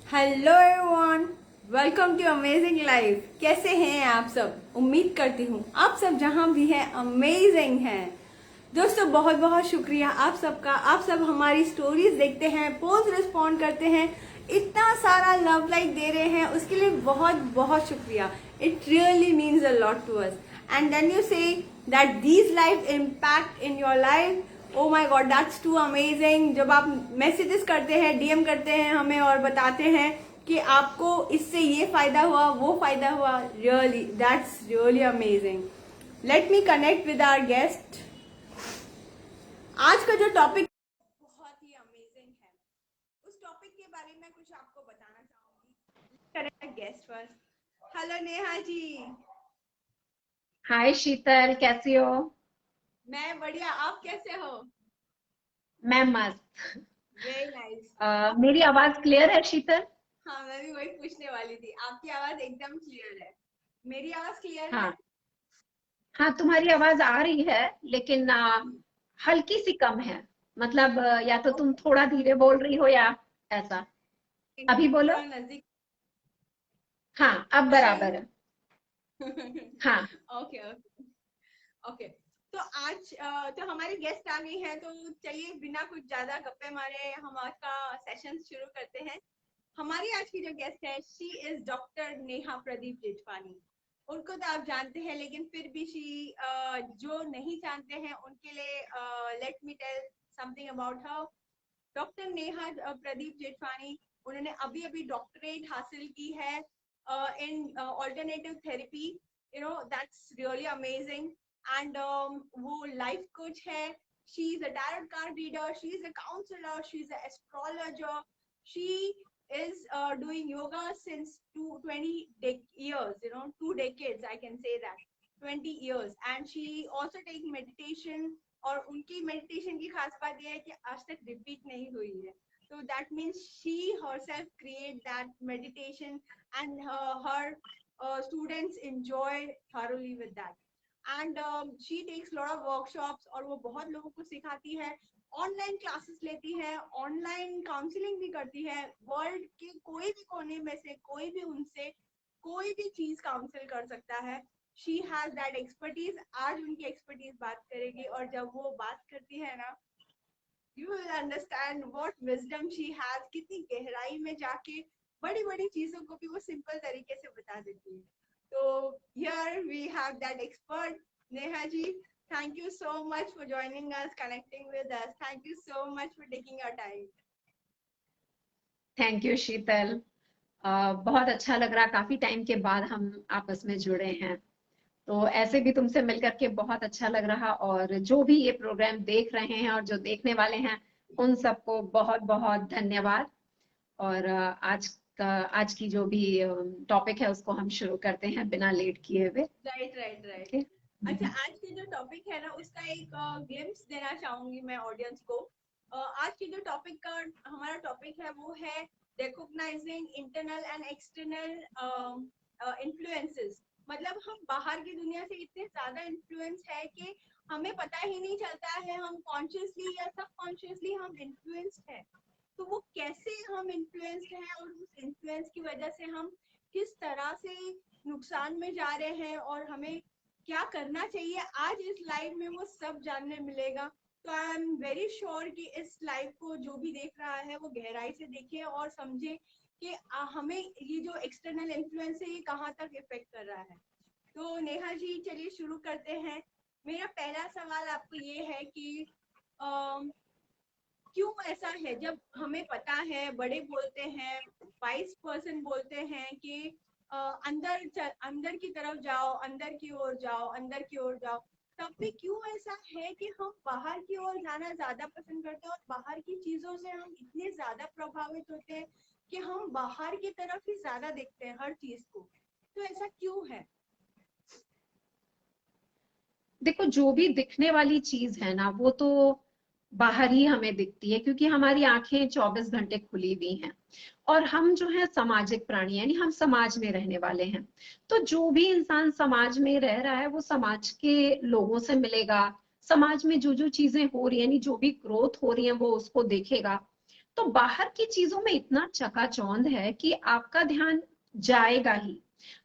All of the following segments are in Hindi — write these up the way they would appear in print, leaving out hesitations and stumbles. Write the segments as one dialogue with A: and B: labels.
A: Hello everyone, welcome to amazing life. कैसे हैं आप सब? उम्मीद करती हूँ आप सब जहाँ भी हैं अमेजिंग हैं। दोस्तों, बहुत बहुत शुक्रिया आप सबका। आप सब हमारी स्टोरीज देखते हैं, पोस्ट रिस्पॉन्ड करते हैं, इतना सारा लव लाइक दे रहे हैं, उसके लिए बहुत बहुत शुक्रिया। It really means a lot to us. And then you say that these life impact in your life. Oh my God, that's too amazing. जब आप मैसेजेस करते हैं, डीएम करते हैं हमें और बताते हैं कि आपको इससे ये फायदा हुआ, वो फायदा हुआ, really that's really amazing. Let me connect with our guest. आज का जो टॉपिक बहुत ही अमेजिंग है, उस टॉपिक के बारे में कुछ आपको बताना चाहूंगी। Guest first. Hello Neha ji.
B: हाय शीतल, कैसी हो?
A: मैं बढ़िया, आप कैसे हो?
B: मैं मस्त।
A: Very nice.
B: मेरी आवाज क्लियर है शीतल?
A: हाँ, मैं भी वही पूछने वाली थी। आपकी आवाज एकदम क्लियर है। मेरी आवाज क्लियर है?
B: हाँ। हाँ, तुम्हारी आवाज आ रही है, लेकिन हल्की सी कम है। मतलब या तो तुम
A: ओके।
B: थोड़ा धीरे बोल रही हो या ऐसा। अभी बोलो।
A: थोड़ा नजदीक।
B: हाँ, अब
A: हेलो।
B: बराबर है। हाँ।
A: Okay okay okay. तो आज तो हमारी गेस्ट आ गई हैं, तो चलिए बिना कुछ ज्यादा गप्पे मारे हम आज का सेशन शुरू करते हैं। हमारी आज की जो गेस्ट है, she is doctor Neha Pradeep Jethwani. उनको तो आप जानते हैं, लेकिन फिर भी शी, जो नहीं जानते हैं उनके लिए let me tell something about her. Doctor Neha Pradeep Jethwani, उन्होंने अभी अभी डॉक्टरेट हासिल की है in alternative therapy. You know that's really amazing. And वो लाइफ कोच है। She is a tarot card reader, she is a counsellor, she is a astrologer, she is doing yoga since 20 years, 2 decades, I can say that, 20 years. And she also takes meditation, और उनकी मेडिटेशन की खास बात यह है कि आज तक रिपीट नहीं हुई है। तो that means she herself create that meditation, and her students enjoy thoroughly with that. And she takes lot of workshops, और वो बहुत लोगों को सिखाती है, ऑनलाइन क्लासेस लेती है, ऑनलाइन काउंसलिंग भी करती है। वर्ल्ड के कोई भी कोने में से कोई भी उनसे कोई भी चीज काउंसिल कर सकता है। She has that expertise. आज उनकी एक्सपर्टीज बात करेगी, और जब वो बात करती है ना, you will understand what wisdom she has. कितनी गहराई में जाके बड़ी बड़ी चीजों को भी वो सिंपल तरीके से बता देती है। तो here we have that expert, Neha ji. Thank you so much for joining us, connecting with us. Thank you so much for taking your time.
B: Thank you Sheetal. बहुत अच्छा लग रहा, काफी टाइम के बाद हम आपस में जुड़े हैं। तो ऐसे भी तुमसे मिलकर के बहुत अच्छा लग रहा, और जो भी ये प्रोग्राम देख रहे हैं और जो देखने वाले हैं, उन सबको बहुत बहुत धन्यवाद। और आज की जो भी टॉपिक है उसको हम शुरू करते हैं बिना लेट किए हुए।
A: Right right right.
B: ओके।
A: अच्छा, आज की जो टॉपिक है ना, उसका एक ग्लिम्स देना चाहूंगी मैं ऑडियंस को। आज की जो टॉपिक का हमारा टॉपिक है, वो है recognising internal and external influences. मतलब हम बाहर की दुनिया से इतने ज्यादा इन्फ्लुएंस है कि हमें पता ही नहीं चलता है, हम कॉन्शियसली या सबकॉन्शियसली हम इन्फ्लुएंस्ड है। तो वो कैसे हम इन्फ्लुएंस्ड हैं, और उस इन्फ्लुएंस की वजह से हम किस तरह से नुकसान में जा रहे हैं, और हमें क्या करना चाहिए आज इस लाइफ में, वो सब जानने मिलेगा। तो आई एम वेरी श्योर कि इस लाइफ को जो भी देख रहा है वो गहराई से देखे और समझे कि हमें ये जो एक्सटर्नल इन्फ्लुएंस है ये कहाँ तक इफेक्ट कर रहा है। तो नेहा जी, चलिए शुरू करते हैं। मेरा पहला सवाल आपको ये है कि क्यों ऐसा है, जब हमें पता है, बड़े बोलते हैं, वाइस पर्सन बोलते हैं कि अंदर की तरफ जाओ, अंदर की ओर जाओ, अंदर की ओर जाओ, तब भी क्यों ऐसा है कि हम बाहर की ओर जाना ज्यादा पसंद करते हैं, और बाहर की चीजों से हम इतने ज्यादा प्रभावित होते हैं कि हम बाहर की तरफ ही ज्यादा देखते हैं हर चीज को। तो ऐसा क्यों है?
B: देखो, जो भी दिखने वाली चीज है ना, वो तो बाहर ही हमें दिखती है, क्योंकि हमारी आंखें 24 घंटे खुली हुई हैं। और हम जो है सामाजिक प्राणी, यानी हम समाज में रहने वाले हैं। तो जो भी इंसान समाज में रह रहा है, वो समाज के लोगों से मिलेगा। समाज में जो जो चीजें हो रही है, यानी जो भी ग्रोथ हो रही है, वो उसको देखेगा। तो बाहर की चीजों में इतना चकाचौंध है कि आपका ध्यान जाएगा ही।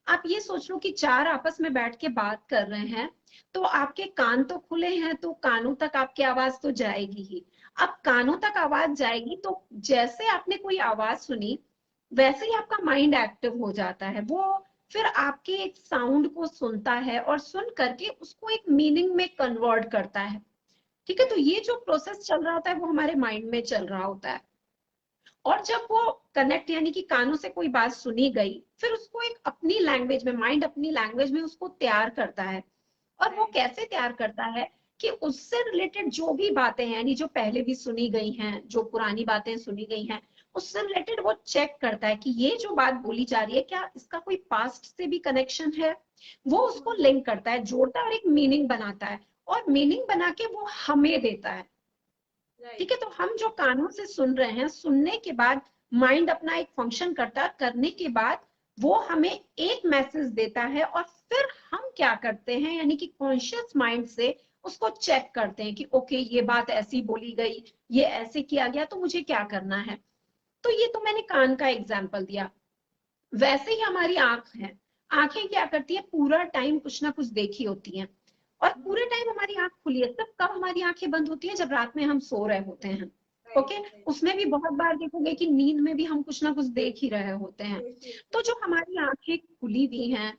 B: आप ये सोच लो कि चार आपस में बैठ के बात कर रहे हैं, तो आपके कान तो खुले हैं, तो कानों तक आपकी आवाज तो जाएगी ही। अब कानों तक आवाज जाएगी तो जैसे आपने कोई आवाज सुनी, वैसे ही आपका माइंड एक्टिव हो जाता है। वो फिर आपके एक साउंड को सुनता है और सुन करके उसको एक मीनिंग में कन्वर्ट करता है। ठीक है, तो ये जो प्रोसेस चल रहा होता है वो हमारे माइंड में चल रहा होता है। और जब वो कनेक्ट, यानी कि कानों से कोई बात सुनी गई, फिर उसको एक अपनी लैंग्वेज में, माइंड अपनी लैंग्वेज में उसको तैयार करता है। और वो कैसे तैयार करता है कि उससे रिलेटेड जो भी बातें हैं, यानी जो पहले भी सुनी गई हैं, जो पुरानी बातें सुनी गई हैं, उससे रिलेटेड वो चेक करता है कि ये जो बात बोली जा रही है, क्या इसका कोई पास्ट से भी कनेक्शन है। वो उसको लिंक करता है, जोड़ता है और एक मीनिंग बनाता है, और मीनिंग बना के वो हमें देता है। ठीक है, तो हम जो कानों से सुन रहे हैं, सुनने के बाद माइंड अपना एक फंक्शन करता है, करने के बाद वो हमें एक मैसेज देता है, और फिर हम क्या करते हैं, यानी कि कॉन्शियस माइंड से उसको चेक करते हैं कि ओके, ये बात ऐसी बोली गई, ये ऐसे किया गया, तो मुझे क्या करना है। तो ये तो मैंने कान का एग्जाम्पल दिया। वैसे ही हमारी आंख है, आंखें क्या करती है, पूरा टाइम कुछ ना कुछ देखी होती हैं, और पूरे टाइम हमारी आंख खुली है। तब कब हमारी आंखें बंद होती है, जब रात में हम सो रहे होते हैं। ओके, उसमें भी बहुत बार देखोगे कि नींद में भी हम कुछ ना कुछ देख ही रहे होते हैं। तो जो हमारी आंखें खुली हुई हैं,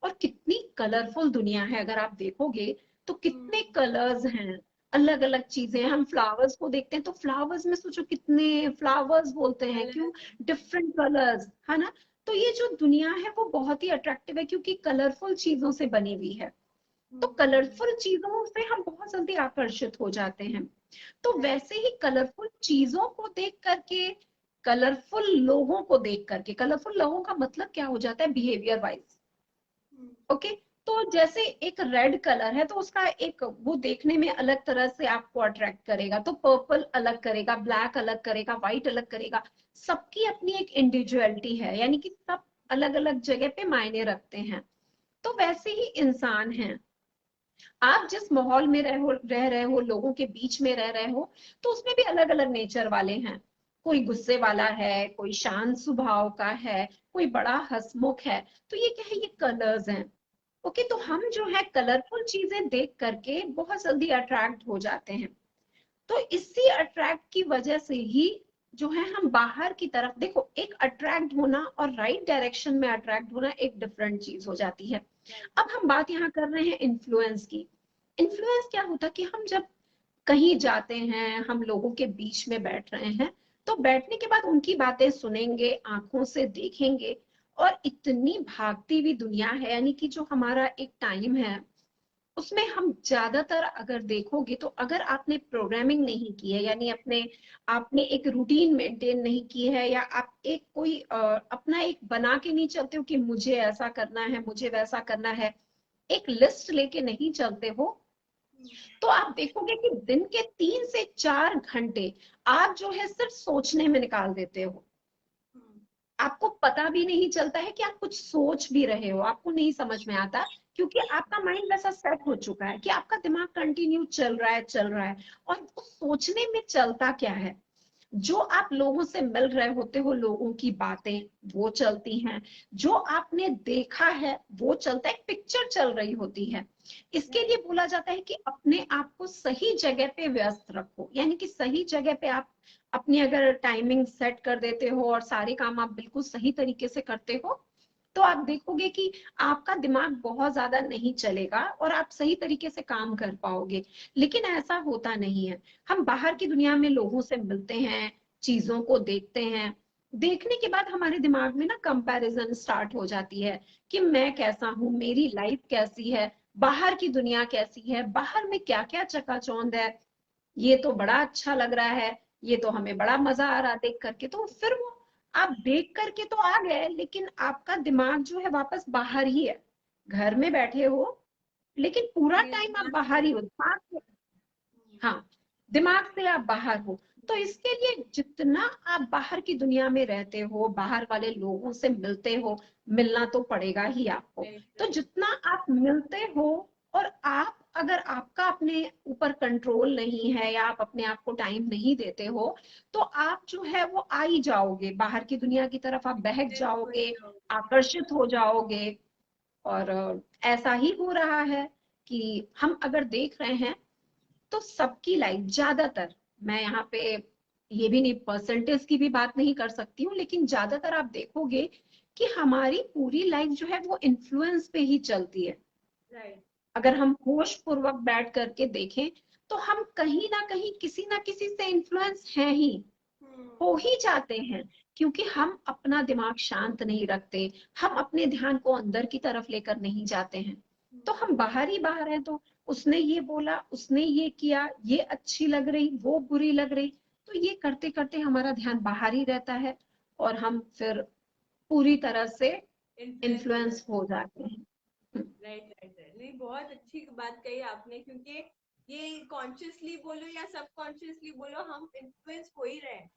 B: और कितनी कलरफुल दुनिया है, अगर आप देखोगे तो कितने कलर्स हैं, अलग अलग चीजें। हम फ्लावर्स को देखते हैं तो फ्लावर्स में सोचो कितने फ्लावर्स बोलते हैं, क्यों, डिफरेंट कलर्स, है ना। तो ये जो दुनिया है वो बहुत ही अट्रैक्टिव है, क्योंकि कलरफुल चीजों से बनी हुई है। तो कलरफुल चीजों से हम बहुत जल्दी आकर्षित हो जाते हैं। तो वैसे ही कलरफुल चीजों को देख करके, कलरफुल लोगों को देख करके, कलरफुल लोगों का मतलब क्या हो जाता है बिहेवियर वाइज। ओके, तो जैसे एक रेड कलर है, तो उसका एक वो देखने में अलग तरह से आपको अट्रैक्ट करेगा, तो पर्पल अलग करेगा, ब्लैक अलग करेगा, व्हाइट अलग करेगा। सबकी अपनी एक इंडिविजुअलिटी है, यानी कि सब अलग अलग जगह पे मायने रखते हैं। तो वैसे ही इंसान हैं, आप जिस माहौल में रह रहे हो, लोगों के बीच में रह रहे हो, तो उसमें भी अलग अलग नेचर वाले हैं। कोई गुस्से वाला है, कोई शांत स्वभाव का है, कोई बड़ा हंसमुख है। तो ये क्या है, ये कलर्स हैं। ओके, तो हम जो है कलरफुल चीजें देख करके बहुत जल्दी अट्रैक्ट हो जाते हैं। तो इसी अट्रैक्ट की वजह से ही जो है हम बाहर की तरफ, देखो, एक अट्रैक्ट होना और राइट डायरेक्शन में अट्रैक्ट होना एक डिफरेंट चीज हो जाती है। अब हम बात यहाँ कर रहे हैं इन्फ्लुएंस की। इन्फ्लुएंस क्या होता है कि हम जब कहीं जाते हैं, हम लोगों के बीच में बैठ रहे हैं, तो बैठने के बाद उनकी बातें सुनेंगे, आंखों से देखेंगे, और इतनी भागती हुई दुनिया है, यानी कि जो हमारा एक टाइम है, उसमें हम ज्यादातर अगर देखोगे, तो अगर आपने प्रोग्रामिंग नहीं की है, यानी अपने आपने एक रूटीन मेंटेन नहीं की है, या आप एक कोई अपना एक बना के नहीं चलते हो कि मुझे ऐसा करना है, मुझे वैसा करना है, एक लिस्ट लेके नहीं चलते हो, तो आप देखोगे कि दिन के 3 से 4 घंटे आप जो है सिर्फ सोचने में निकाल देते हो। आपको पता भी नहीं चलता है कि आप कुछ सोच भी रहे हो, आपको नहीं समझ में आता, क्योंकि आपका माइंड वैसा सेट हो चुका है कि आपका दिमाग कंटिन्यू चल रहा है, चल रहा है। और उस सोचने में चलता क्या है, जो आप लोगों से मिल रहे होते हो, लोगों की बातें वो चलती हैं, जो आपने देखा है वो चलता है, एक पिक्चर चल रही होती है। इसके लिए बोला जाता है कि अपने आप को सही जगह पे व्यस्त रखो, यानी कि सही जगह पे आप अपनी अगर टाइमिंग सेट कर देते हो और सारे काम आप बिल्कुल सही तरीके से करते हो, तो आप देखोगे कि आपका दिमाग बहुत ज्यादा नहीं चलेगा और आप सही तरीके से काम कर पाओगे। लेकिन ऐसा होता नहीं है। हम बाहर की दुनिया में लोगों से मिलते हैं, चीजों को देखते हैं, देखने के बाद हमारे दिमाग में ना कंपैरिजन स्टार्ट हो जाती है कि मैं कैसा हूँ, मेरी लाइफ कैसी है, बाहर की दुनिया कैसी है, बाहर में क्या क्या चकाचौंध है, ये तो बड़ा अच्छा लग रहा है, ये तो हमें बड़ा मजा आ रहा देख करके। तो फिर वो आप देख करके तो आ गए, लेकिन आपका दिमाग जो है वापस बाहर ही है। घर में बैठे हो, लेकिन पूरा टाइम आप बाहर ही हो, दिमाग से, हाँ, दिमाग से आप बाहर हो। तो इसके लिए जितना आप बाहर की दुनिया में रहते हो, बाहर वाले लोगों से मिलते हो, मिलना तो पड़ेगा ही आपको। तो जितना आप मिलते हो और आप अगर आपका अपने ऊपर कंट्रोल नहीं है या आप अपने आप को टाइम नहीं देते हो, तो आप जो है वो आ ही जाओगे बाहर की दुनिया की तरफ, आप बहक
A: बिल्कुल।
B: जाओगे, आकर्षित हो जाओगे। और ऐसा ही हो रहा है कि हम अगर देख रहे हैं तो सबकी लाइफ ज्यादातर, मैं यहाँ पे ये भी नहीं परसेंटेज की भी बात नहीं कर सकती हूँ, लेकिन ज्यादातर आप देखोगे कि हमारी पूरी लाइफ जो है वो इन्फ्लुएंस पे ही चलती है।
A: राइट।
B: अगर हम होश पूर्वक बैठ करके देखें तो हम कहीं ना किसी से इन्फ्लुएंस हैं ही, हो ही जाते हैं, क्योंकि हम अपना दिमाग शांत नहीं रखते, हम अपने ध्यान को अंदर की तरफ लेकर नहीं जाते हैं। तो हम बाहर ही बाहर हैं, तो उसने ये बोला, उसने ये किया, ये अच्छी लग रही, वो बुरी लग रही, तो ये करते करते हमारा ध्यान बाहर ही रहता है और हम फिर पूरी तरह से
A: इन्फ्लुएंस हो
B: इन्फ्लुएंस
A: जाता
B: हो जाते हैं।
A: है। राइट राइट राइट, नहीं बहुत अच्छी बात कही आपने, क्योंकि ये कॉन्शियसली बोलो या सबकॉन्शियसली बोलो, हम इन्फ्लुएंस हो ही रहे हैं।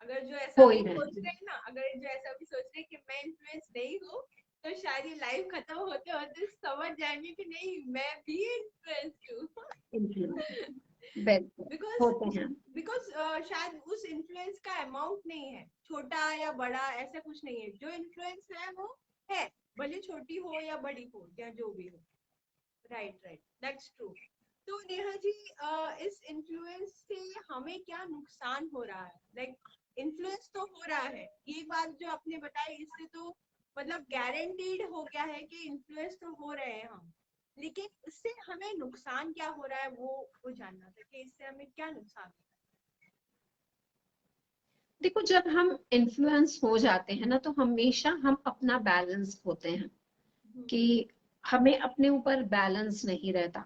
A: अगर जो ऐसा
B: हो ही
A: भी
B: रहे
A: सोच
B: हैं।
A: रहे हैं ना, अगर जो ऐसा भी सोच रहे हैं कि मैं इन्फ्लुएंस नहीं हूँ, तो शायद ये लाइफ खत्म होते होते समझ जाएंगे कि नहीं, मैं भी इन्फ्लुएंस हूँ।
B: इन्फ्लुएंस बिल्कुल
A: बिकॉज
B: होते हैं।
A: बिकॉज शायद उस इन्फ्लुएंस का अमाउंट नहीं है, छोटा या बड़ा ऐसा कुछ नहीं है। जो इन्फ्लुएंस है वो है, भले छोटी हो या बड़ी हो या जो भी हो। Right right, that's true. तो नेहा जी, इस इन्फ्लुएंस से हमें क्या नुकसान हो रहा है? लाइक इन्फ्लुएंस तो हो रहा है, ये बात जो आपने बताई इससे तो मतलब गारंटीड हो गया है कि इन्फ्लुएंस तो हो रहे हैं हम, लेकिन इससे हमें नुकसान क्या हो रहा है वो जानना था कि इससे हमें क्या नुकसान हो
B: देखो, जब हम इन्फ्लुएंस हो जाते हैं ना, तो हमेशा हम अपना बैलेंस होते हैं
A: रहा है।
B: कि हमें अपने ऊपर बैलेंस नहीं रहता।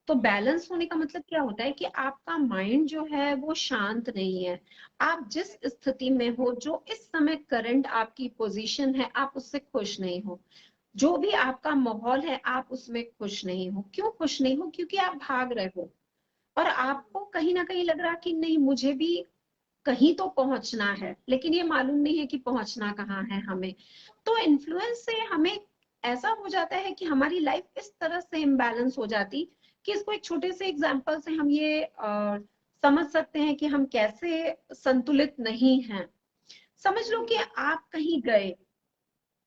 B: तो बैलेंस होने का मतलब क्या होता है कि आपका माइंड जो है वो शांत नहीं है। आप जिस स्थिति में हो, जो इस समय करंट आपकी पोजीशन है, आप उससे खुश नहीं हो। जो भी आपका माहौल है, आप उसमें खुश नहीं हो। क्यों खुश नहीं हो? क्योंकि आप भाग रहे हो और आपको कहीं ना कहीं लग रहा कि नहीं, मुझे भी कहीं तो पहुंचना है, लेकिन ये मालूम नहीं है कि पहुंचना कहाँ है हमें। तो इन्फ्लुएंस से हमें ऐसा हो जाता है कि हमारी लाइफ इस तरह से इम्बैलेंस हो जाती कि इसको एक छोटे से एग्जांपल से हम ये समझ सकते हैं कि हम कैसे संतुलित नहीं हैं। समझ लो कि आप कहीं गए,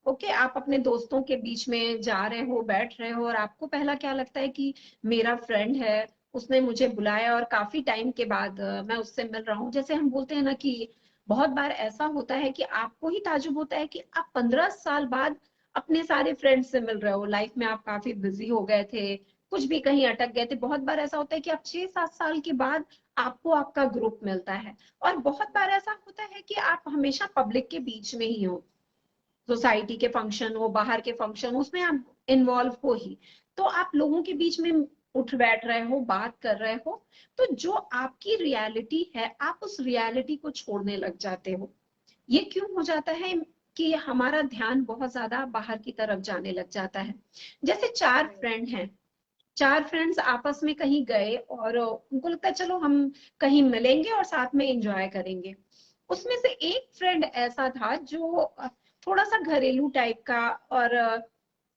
B: ओके, आप अपने दोस्तों के बीच में जा रहे हो, बैठ रहे हो, और आपको पहला क्या लगता है कि मेरा फ्रेंड है, उसने मुझे बुलाया और काफी टाइम के बाद मैं उससे मिल रहा हूँ। जैसे हम बोलते हैं ना कि बहुत बार ऐसा होता है कि आपको ही ताजुब होता है कि आप 15 साल बाद अपने सारे फ्रेंड्स से मिल रहे हो। लाइफ में आप काफी बिजी हो गए थे, कुछ भी कहीं अटक गए थे। बहुत बार ऐसा होता है कि आप 6-7 साल के बाद आपको आपका ग्रुप मिलता है। और बहुत बार ऐसा होता है कि आप हमेशा पब्लिक के बीच में ही हो, सोसाइटी के फंक्शन हो, बाहर के फंक्शन, उसमें आप इन्वॉल्व हो ही, तो आप लोगों के बीच में उठ बैठ रहे हो, बात कर रहे हो। तो जो आपकी रियलिटी है, आप उस रियलिटी को छोड़ने लग जाते हो। ये क्यों हो जाता है? कि हमारा ध्यान बहुत ज्यादा बाहर की तरफ जाने लग जाता है। जैसे चार फ्रेंड हैं, चार फ्रेंड्स आपस में कहीं गए और उनको लगता है चलो हम कहीं मिलेंगे और साथ में एंजॉय करेंगे। उसमें से एक फ्रेंड ऐसा था जो थोड़ा सा घरेलू टाइप का, और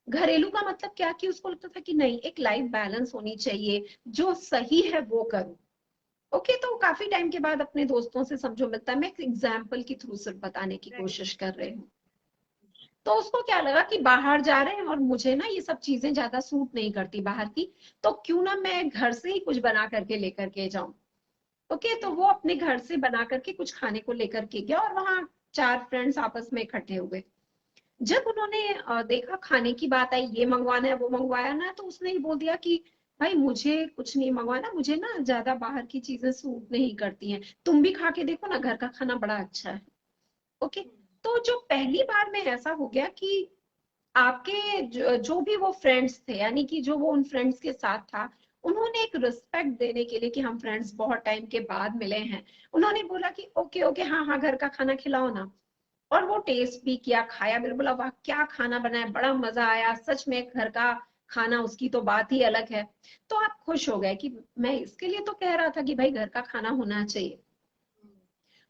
B: घरेलू का मतलब क्या कि उसको लगता था कि नहीं, एक लाइफ बैलेंस होनी चाहिए, जो सही है वो करूं। ओके, तो काफी टाइम के बाद अपने दोस्तों से समझो मिलता है। मैं एक एग्जाम्पल के थ्रू सिर्फ बताने की
A: राइट
B: कोशिश कर रही हूँ। तो उसको क्या लगा कि बाहर जा रहे हैं और मुझे ना ये सब चीजें ज्यादा सूट नहीं करती बाहर की, तो क्यों ना मैं घर से ही कुछ बना करके लेकर के जाऊं। ओके, तो वो अपने घर से बना करके कुछ खाने को लेकर के गया और वहां चार फ्रेंड्स आपस में इकट्ठे हुए। जब उन्होंने देखा खाने की बात आई, ये मंगवाना है वो मंगवाया ना, तो उसने ही बोल दिया कि भाई मुझे कुछ नहीं मंगवाना, मुझे ना ज्यादा बाहर की चीजें सूट नहीं करती हैं, तुम भी खा के देखो ना, घर का खाना बड़ा अच्छा है। ओके, तो जो पहली बार में ऐसा हो गया कि आपके जो भी वो फ्रेंड्स थे, यानी कि जो वो उन फ्रेंड्स के साथ था, उन्होंने एक रिस्पेक्ट देने के लिए कि हम फ्रेंड्स बहुत टाइम के बाद मिले हैं, उन्होंने बोला कि ओके ओके, हाँ हाँ, घर का खाना खिलाओ ना। और वो टेस्ट भी किया, खाया भी, बोला वाह क्या खाना बना है, बड़ा मजा आया, सच में घर का खाना उसकी तो बात ही अलग है। तो आप खुश हो गए कि मैं इसके लिए तो कह रहा था कि भाई घर का खाना होना चाहिए।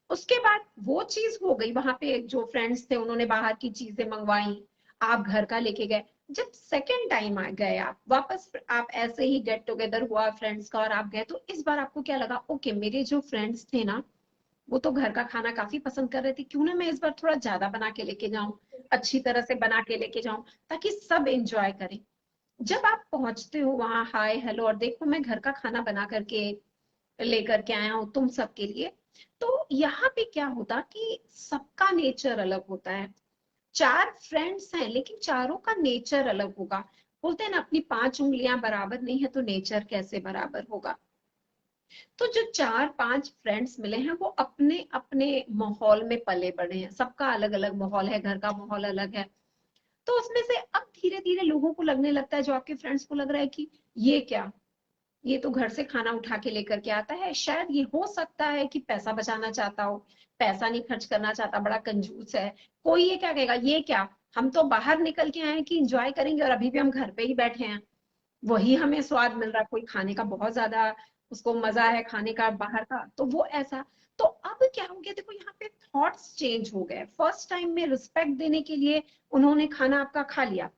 B: उसके बाद वो चीज हो गई, वहां पे जो फ्रेंड्स थे उन्होंने बाहर की चीजें मंगवाई, आप घर का लेके गए। जब सेकेंड टाइम आ गए आप वापस, आप ऐसे ही गेट टुगेदर हुआ फ्रेंड्स का और आप गए, तो इस बार आपको क्या लगा, ओके मेरे जो फ्रेंड्स थे ना वो तो घर का खाना काफी पसंद कर रहे थे, क्यों ना मैं इस बार थोड़ा ज्यादा बना के लेके जाऊं, अच्छी तरह से बना के लेके जाऊं, ताकि सब एंजॉय करें। जब आप पहुंचते हो वहां, हाय हेलो, और देखो मैं घर का खाना बना करके लेकर के आया हूँ तुम सबके लिए, तो यहाँ पे क्या होता कि सबका नेचर अलग होता है। चार फ्रेंड्स हैं लेकिन चारों का नेचर अलग होगा। बोलते हैं ना, अपनी पांच उंगलियां बराबर नहीं है तो नेचर कैसे बराबर होगा। तो जो चार पांच फ्रेंड्स मिले हैं वो अपने अपने माहौल में पले बड़े हैं, सबका अलग अलग माहौल है, घर का माहौल अलग है। तो उसमें से अब धीरे धीरे लोगों को लगने लगता है, जो आपके फ्रेंड्स को लग रहा है कि ये क्या, ये तो घर से खाना उठा के लेकर के आता है, शायद ये हो सकता है कि पैसा बचाना चाहता हो, पैसा नहीं खर्च करना चाहता, बड़ा कंजूस है। कोई ये क्या कहेगा, ये क्या, हम तो बाहर निकल के आए हैं कि एंजॉय करेंगे और अभी भी हम घर पे ही बैठे हैं, वही हमें स्वाद मिल रहा है, कोई खाने का बहुत ज्यादा उसको मजा है खाने का बाहर का, तो वो ऐसा। तो अब क्या हो गया, देखो यहाँ पे थॉट्स चेंज हो गए। फर्स्ट टाइम में रिस्पेक्ट देने के लिए उन्होंने खाना आपका खा लिया,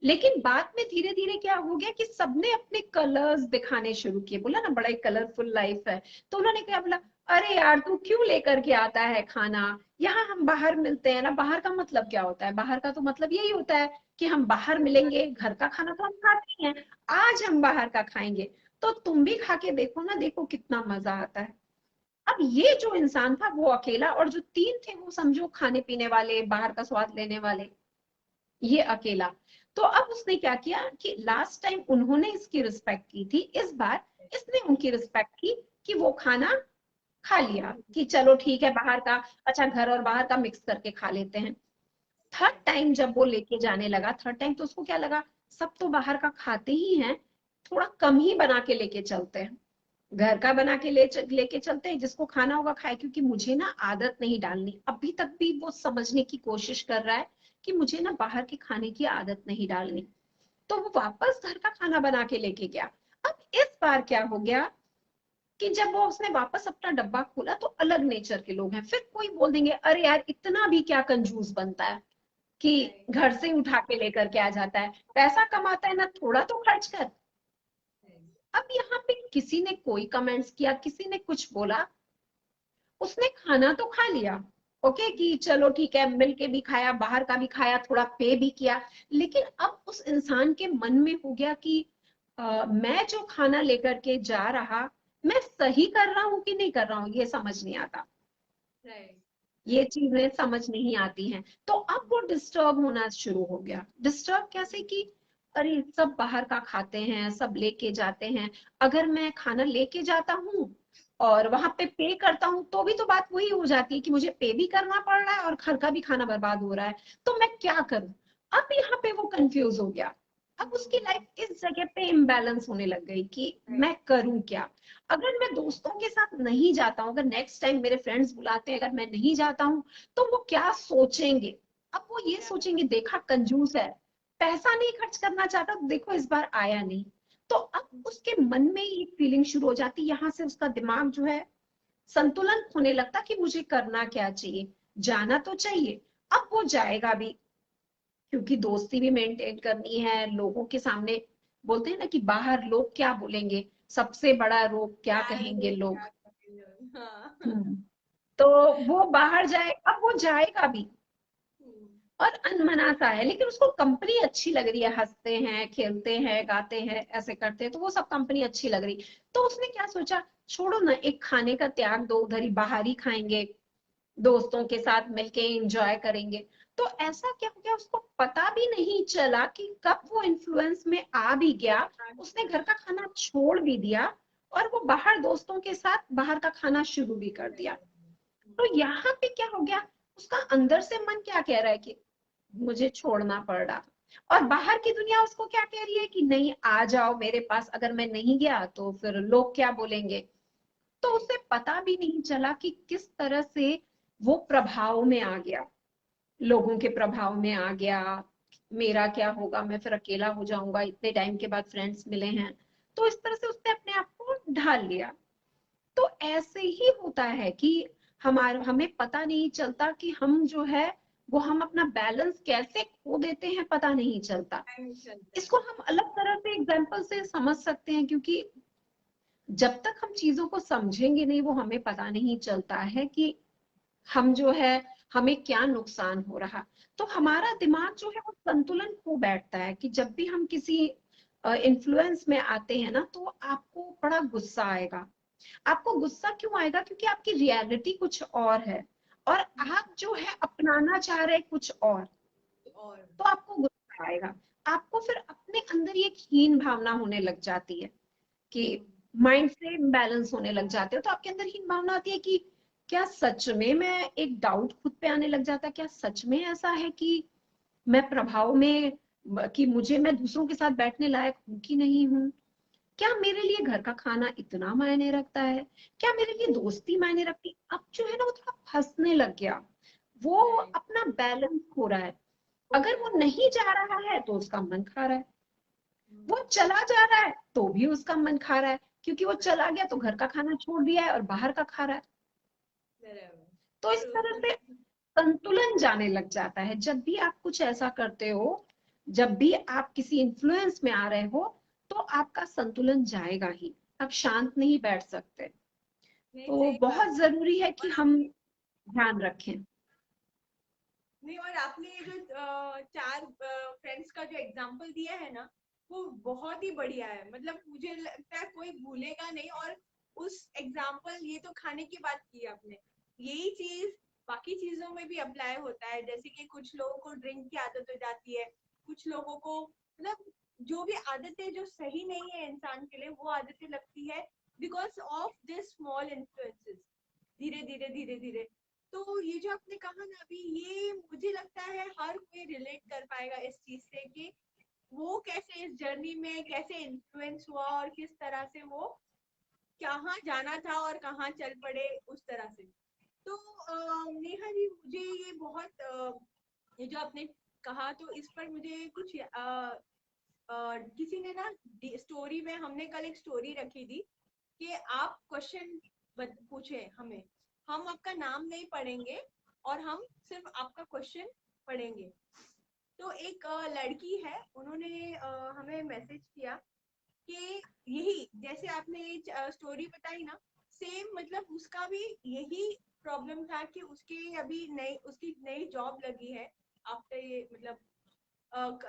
B: लेकिन बाद में धीरे धीरे क्या हो गया कि सबने अपने कलर्स दिखाने शुरू किए। बोला ना बड़ा ही कलरफुल लाइफ है, तो उन्होंने क्या बोला, अरे यार तू क्यों लेकर के आता है खाना, यहाँ हम बाहर मिलते हैं ना। बाहर का मतलब क्या होता है, बाहर का तो मतलब यही होता है कि हम बाहर मिलेंगे, घर का खाना तो हम खाते ही हैं, आज हम बाहर का खाएंगे, तो तुम भी खा के देखो ना, देखो कितना मजा आता है। अब ये जो इंसान था वो अकेला, और जो तीन थे वो समझो खाने पीने वाले, बाहर का स्वाद लेने वाले, ये अकेला। तो अब उसने क्या किया कि लास्ट टाइम उन्होंने इसकी रिस्पेक्ट की थी, इस बार इसने उनकी रिस्पेक्ट की कि वो खाना खा लिया, कि चलो ठीक है बाहर का, अच्छा घर और बाहर का मिक्स करके खा लेते हैं। थर्ड टाइम जब वो लेके जाने लगा, थर्ड टाइम तो उसको क्या लगा, सब तो बाहर का खाते ही हैं, थोड़ा कम ही बना के लेके चलते हैं, घर का बना के लेके चलते हैं, जिसको खाना होगा खाए, क्योंकि मुझे ना आदत नहीं डालनी। अभी तक भी वो समझने की कोशिश कर रहा है कि मुझे ना बाहर के खाने की आदत नहीं डालनी। तो वो वापस घर का खाना बना के लेके गया। अब इस बार क्या हो गया कि जब वो उसने वापस अपना डब्बा खोला तो अलग नेचर के लोग हैं, फिर कोई बोल देंगे अरे यार इतना भी क्या कंजूस बनता है कि घर से उठा के लेकर के आ जाता है, पैसा कमाता है ना, थोड़ा तो खर्च कर। अब यहाँ पे किसी ने कोई कमेंट्स किया, किसी ने कुछ बोला, उसने खाना तो खा लिया, ओके कि चलो ठीक है, मिल के भी खाया, बाहर का भी खाया, थोड़ा पे भी किया। लेकिन अब उस इंसान के मन में हो गया कि मैं जो खाना लेकर के जा रहा, मैं सही कर रहा हूं कि नहीं कर रहा हूँ, ये समझ नहीं आता, ये चीजें समझ नहीं आती हैं। तो अब वो डिस्टर्ब होना शुरू हो गया। डिस्टर्ब कैसे कि अरे सब बाहर का खाते हैं, सब लेके जाते हैं, अगर मैं खाना लेके जाता हूँ और वहां पे करता हूँ तो भी तो बात वही हो जाती है कि मुझे पे भी करना पड़ रहा है और घर का भी खाना बर्बाद हो रहा है, तो मैं क्या करूं। अब यहाँ पे वो कंफ्यूज हो गया। अब उसकी लाइफ इस जगह पे इम्बैलेंस होने लग गई कि मैं करूं क्या। अगर मैं दोस्तों के साथ नहीं जाता हूँ, अगर नेक्स्ट टाइम मेरे फ्रेंड्स बुलाते हैं, अगर मैं नहीं जाता हूँ तो वो क्या सोचेंगे। अब वो ये सोचेंगे देखा कंजूस है, पैसा नहीं खर्च करना चाहता, तो देखो इस बार आया नहीं। तो अब उसके मन में ये फीलिंग शुरू हो जाती, यहाँ से उसका दिमाग जो है संतुलन होने लगता कि मुझे करना क्या चाहिए, जाना तो चाहिए। अब वो जाएगा भी, क्योंकि दोस्ती भी मेंटेन करनी है लोगों के सामने। बोलते हैं ना कि बाहर लोग क्या बोलेंगे, सबसे बड़ा रोग क्या कहेंगे लोग।
A: हाँ।
B: तो वो बाहर जाए, अब वो जाएगा भी,
A: हम्म,
B: और अनमना सा है, लेकिन उसको कंपनी अच्छी लग रही है, हंसते हैं खेलते हैं गाते हैं ऐसे करते हैं, तो वो सब कंपनी अच्छी लग रही। तो उसने क्या सोचा, छोड़ो ना, एक खाने का त्याग दो, उधर ही बाहर ही खाएंगे, दोस्तों के साथ मिलके एंजॉय करेंगे। तो ऐसा क्या हो गया, उसको पता भी नहीं चला कि कब वो इन्फ्लुएंस में आ भी गया, उसने घर का खाना छोड़ भी दिया और वो बाहर दोस्तों के साथ बाहर का खाना शुरू भी कर दिया। तो यहाँ पे क्या हो गया, उसका अंदर से मन क्या कह रहा है कि मुझे छोड़ना पड़ रहा, और बाहर की दुनिया उसको क्या कह रही है कि नहीं आ जाओ मेरे पास, अगर मैं नहीं गया तो फिर लोग क्या बोलेंगे। तो उसे पता भी नहीं चला कि किस तरह से वो प्रभाव में आ गया, लोगों के प्रभाव में आ गया। मेरा क्या होगा, मैं फिर अकेला हो जाऊंगा, इतने टाइम के बाद फ्रेंड्स मिले हैं। तो इस तरह से उसने अपने आप को ढाल लिया। तो ऐसे ही होता है कि हमें पता नहीं चलता कि हम जो है वो हम अपना बैलेंस कैसे खो देते हैं पता नहीं चलता।
A: नहीं चलता है।
B: इसको हम अलग तरह से एग्जाम्पल से समझ सकते हैं, क्योंकि जब तक हम चीजों को समझेंगे नहीं वो हमें पता नहीं चलता है कि हम जो है हमें क्या नुकसान हो रहा। तो हमारा दिमाग जो है वो संतुलन खो बैठता है कि जब भी हम किसी इन्फ्लुएंस में आते हैं ना तो आपको बड़ा गुस्सा आएगा। आपको गुस्सा क्यों आएगा? क्योंकि आपकी रियलिटी कुछ और है और आप जो है अपनाना चाह रहे कुछ और,
A: और
B: तो आपको गुस्सा आएगा। आपको फिर अपने अंदर ये एक हीन भावना होने लग जाती है कि माइंड से इम्बैलेंस होने लग जाते हो, तो आपके अंदर हीन भावना आती है कि क्या सच में, मैं एक डाउट खुद पे आने लग जाता है, क्या सच में ऐसा है कि मैं प्रभाव में, कि मुझे, मैं दूसरों के साथ बैठने लायक हूं कि नहीं हूँ? क्या मेरे लिए घर का खाना इतना मायने रखता है? क्या मेरे लिए दोस्ती मायने रखती? अब जो है ना वो थोड़ा फंसने लग गया, वो
A: राइट,
B: अपना बैलेंस खो रहा है।
A: हो
B: अगर
A: रहा
B: वो
A: है।
B: नहीं जा रहा है तो उसका मन खा रहा है, वो
A: हम्म,
B: चला जा रहा है तो भी उसका मन खा रहा है, क्योंकि वो चला गया तो घर का खाना छोड़ दिया है और बाहर का खा रहा है।
A: बराबर।
B: तो इस
A: और
B: तरह
A: ऊपर
B: से
A: से
B: संतुलन जाने लग जाता है। जब भी आप कुछ ऐसा करते हो, जब भी आप किसी इन्फ्लुएंस में आ रहे हो, तो आपका संतुलन जाएगा ही, आप शांत नहीं बैठ सकते।
A: नहीं,
B: तो
A: सही बात
B: बहुत
A: है।
B: जरूरी है कि
A: और
B: हम
A: आपने
B: ध्यान रखें।
A: नहीं, और आपने ये जो चार फ्रेंड्स का जो एग्जांपल दिया है ना, वो बहुत ही बढ़िया है। मतलब मुझे लगता है कोई भूलेगा नहीं। और उस एग्जांपल, ये तो खाने की बात की आपने, यही चीज बाकी चीजों में भी अप्लाई होता है। जैसे कि कुछ लोगों को ड्रिंक की आदत हो जाती है, कुछ लोगों को मतलब जो भी आदतें जो सही नहीं है इंसान के लिए, वो आदतें लगती है because of this small influences. धीरे धीरे धीरे धीरे। तो ये जो आपने कहा ना अभी, ये मुझे लगता है हर कोई रिलेट कर पाएगा इस चीज से कि वो कैसे इस जर्नी में कैसे इन्फ्लुएंस हुआ और किस तरह से वो कहाँ जाना था और कहाँ चल पड़े उस तरह से। तो नेहा जी, मुझे ये बहुत ये जो आपने कहा, तो इस पर मुझे कुछ किसी ने ना स्टोरी में, हमने कल एक स्टोरी रखी थी कि आप क्वेश्चन पूछे हमें, हम आपका नाम नहीं पढ़ेंगे और हम सिर्फ आपका क्वेश्चन पढ़ेंगे। तो एक लड़की है, उन्होंने हमें मैसेज किया कि यही जैसे आपने ये स्टोरी बताई ना, सेम मतलब उसका भी यही प्रॉब्लम था कि उसकी अभी नई, उसकी नई जॉब लगी है आफ्टर ये, मतलब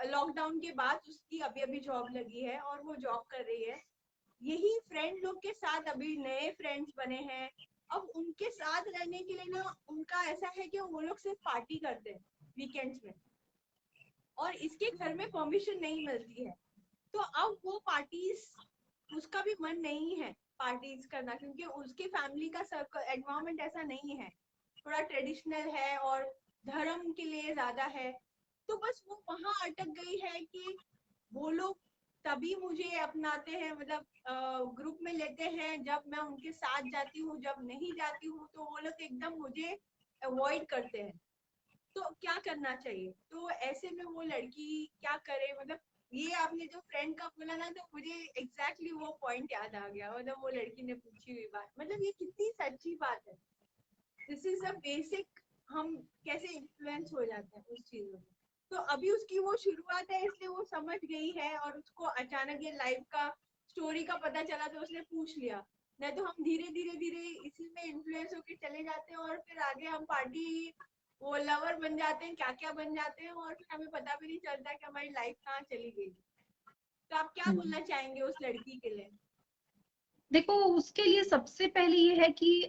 A: लॉकडाउन के बाद उसकी अभी अभी जॉब लगी है और वो जॉब कर रही है। यही फ्रेंड लोग के साथ अभी नए फ्रेंड्स बने हैं। अब उनके साथ रहने के लिए ना, उनका ऐसा है कि वो लोग सिर्फ पार्टी करते हैं वीकेंड्स में, और इसके घर में परमिशन नहीं मिलती है। तो अब वो पार्टीज, उसका भी मन नहीं है पार्टीज करना, क्योंकि उसके फैमिली का सर्कल एनवायरमेंट ऐसा नहीं है, थोड़ा ट्रेडिशनल है और धर्म के लिए ज्यादा है। तो बस वो वहां अटक गई है कि वो लोग तभी मुझे अपनाते हैं, मतलब ग्रुप में लेते हैं जब मैं उनके साथ जाती हूँ, जब नहीं जाती हूँ तो वो लोग एकदम मुझे अवॉइड करते हैं। तो क्या करना चाहिए? तो ऐसे में वो लड़की क्या करे? मतलब ये आपने जो फ्रेंड का बोला ना, तो मुझे एग्जैक्टली वो पॉइंट याद आ गया। मतलब वो लड़की ने पूछी हुई बात, मतलब ये कितनी सच्ची बात है। दिस इज अ बेसिक, हम कैसे इन्फ्लुएंस हो जाते हैं उस चीजों में। तो अभी उसकी वो शुरुआत है, इसलिए वो समझ गई है, और उसको अचानक ये लाइव का स्टोरी का पता चला तो उसने पूछ लिया। नहीं तो हम धीरे धीरे धीरे इसी में इन्फ्लुएंस होके चले जाते हैं, और फिर आगे हम पार्टी, वो लवर बन जाते हैं, क्या क्या बन जाते हैं, और फिर हमें पता भी नहीं चलता कि हमारी लाइफ कहाँ चली गई। तो आप क्या बोलना चाहेंगे उस लड़की के लिए?
B: देखो, उसके लिए सबसे पहले ये है कि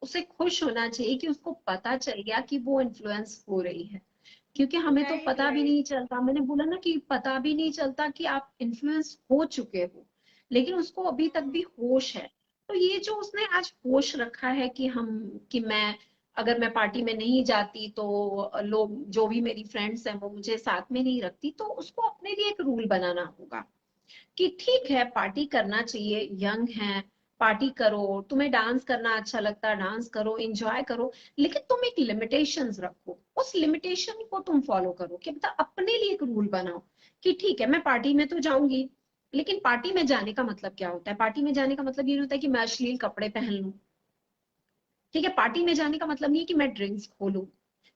B: उसे खुश होना चाहिए कि उसको पता चल गया कि वो इन्फ्लुएंस हो रही है। क्योंकि हमें तो
A: राइट,
B: पता भी
A: राइट।
B: नहीं चलता, मैंने बोला ना कि पता भी नहीं चलता कि आप इन्फ्लुएंस हो चुके हो, लेकिन उसको अभी तक भी होश है। तो ये जो उसने आज होश रखा है कि मैं अगर मैं पार्टी में नहीं जाती तो लोग, जो भी मेरी फ्रेंड्स हैं वो मुझे साथ में नहीं रखती, तो उसको अपने लिए एक रूल बनाना होगा कि ठीक है, पार्टी करना चाहिए, यंग है, पार्टी करो, तुम्हें डांस करना अच्छा लगता है डांस करो, एंजॉय करो, लेकिन तुम एक लिमिटेशंस रखो, उस लिमिटेशन को तुम फॉलो करो। कि मतलब अपने लिए एक रूल बनाओ कि ठीक है, मैं पार्टी में तो जाऊंगी, लेकिन पार्टी में जाने का मतलब क्या होता है? पार्टी में जाने का मतलब ये नहीं होता है कि मैं अश्लील कपड़े पहन लूं। ठीक है, पार्टी में जाने का मतलब नहीं है कि मैं ड्रिंक्स खोलूं।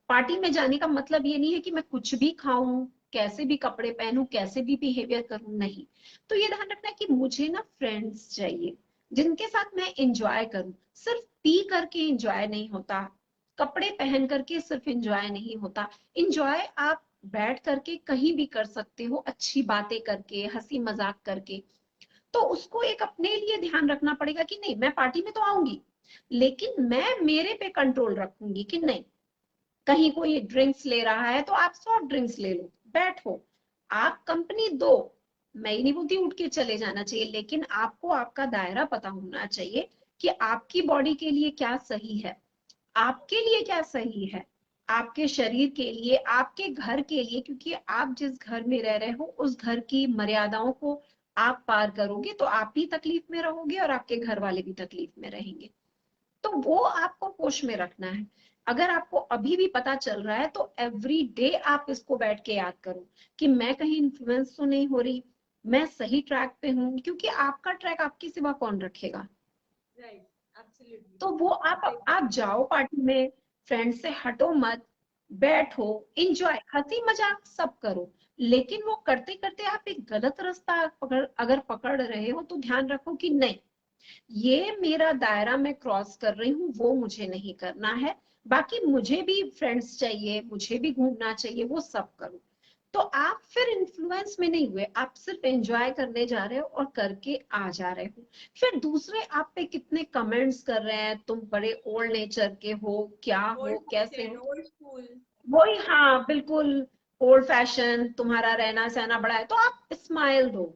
B: पार्टी में जाने का मतलब ये नहीं है कि मैं कुछ भी खाऊं, कैसे भी कपड़े पहनूं, कैसे भी बिहेवियर करूं, नहीं। तो ये ध्यान रखना है कि मुझे ना फ्रेंड्स चाहिए जिनके साथ मैं एंजॉय करूं। सिर्फ पी करके एंजॉय नहीं होता, कपड़े पहन करके सिर्फ एंजॉय नहीं होता। एंजॉय आप बैठ करके कहीं भी कर सकते हो, अच्छी बातें करके, हंसी मजाक करके। तो उसको एक अपने लिए ध्यान रखना पड़ेगा कि नहीं, मैं पार्टी में तो आऊंगी, लेकिन मैं मेरे पे कंट्रोल रखूंगी कि नहीं, कहीं कोई ड्रिंक्स ले रहा है तो आप सॉफ्ट ड्रिंक्स ले लो, बैठो, आप कंपनी दो। मैं ही नहीं बोलती उठ के चले जाना चाहिए, लेकिन आपको आपका दायरा पता होना चाहिए कि आपकी बॉडी के लिए क्या सही है, आपके लिए क्या सही है, आपके शरीर के लिए, आपके घर के लिए। क्योंकि आप जिस घर में रह रहे हो उस घर की मर्यादाओं को आप पार करोगे तो आप भी तकलीफ में रहोगे और आपके घर वाले भी तकलीफ में रहेंगे। तो वो आपको होश में रखना है। अगर आपको अभी भी पता चल रहा है तो एवरी डे आप इसको बैठ के याद करो कि मैं कहीं इन्फ्लुएंस तो नहीं हो रही, मैं सही ट्रैक पे हूँ। क्योंकि आपका ट्रैक आपके सिवा कौन रखेगा।
A: Right, absolutely.
B: तो वो आप जाओ पार्टी में, फ्रेंड से हटो मत, बैठो, एंजॉय, हंसी मजाक सब करो। लेकिन वो करते करते आप एक गलत रास्ता अगर पकड़ रहे हो तो ध्यान रखो कि नहीं, ये मेरा दायरा मैं क्रॉस कर रही हूँ, वो मुझे नहीं करना है। बाकी मुझे भी फ्रेंड्स चाहिए, मुझे भी घूमना चाहिए, वो सब करो। तो आप फिर इन्फ्लुएंस में नहीं हुए, आप सिर्फ एंजॉय करने जा रहे हो और करके आ जा रहे हो। फिर दूसरे आप पे कितने कमेंट्स कर रहे हैं, तुम बड़े ओल्ड नेचर के हो, क्या हो,
A: ओल्ड
B: कैसे
A: फैशन,
B: हो।
A: Old school.
B: वही, हाँ बिल्कुल, ओल्ड फैशन, तुम्हारा रहना सहना बड़ा है, तो आप स्माइल दो।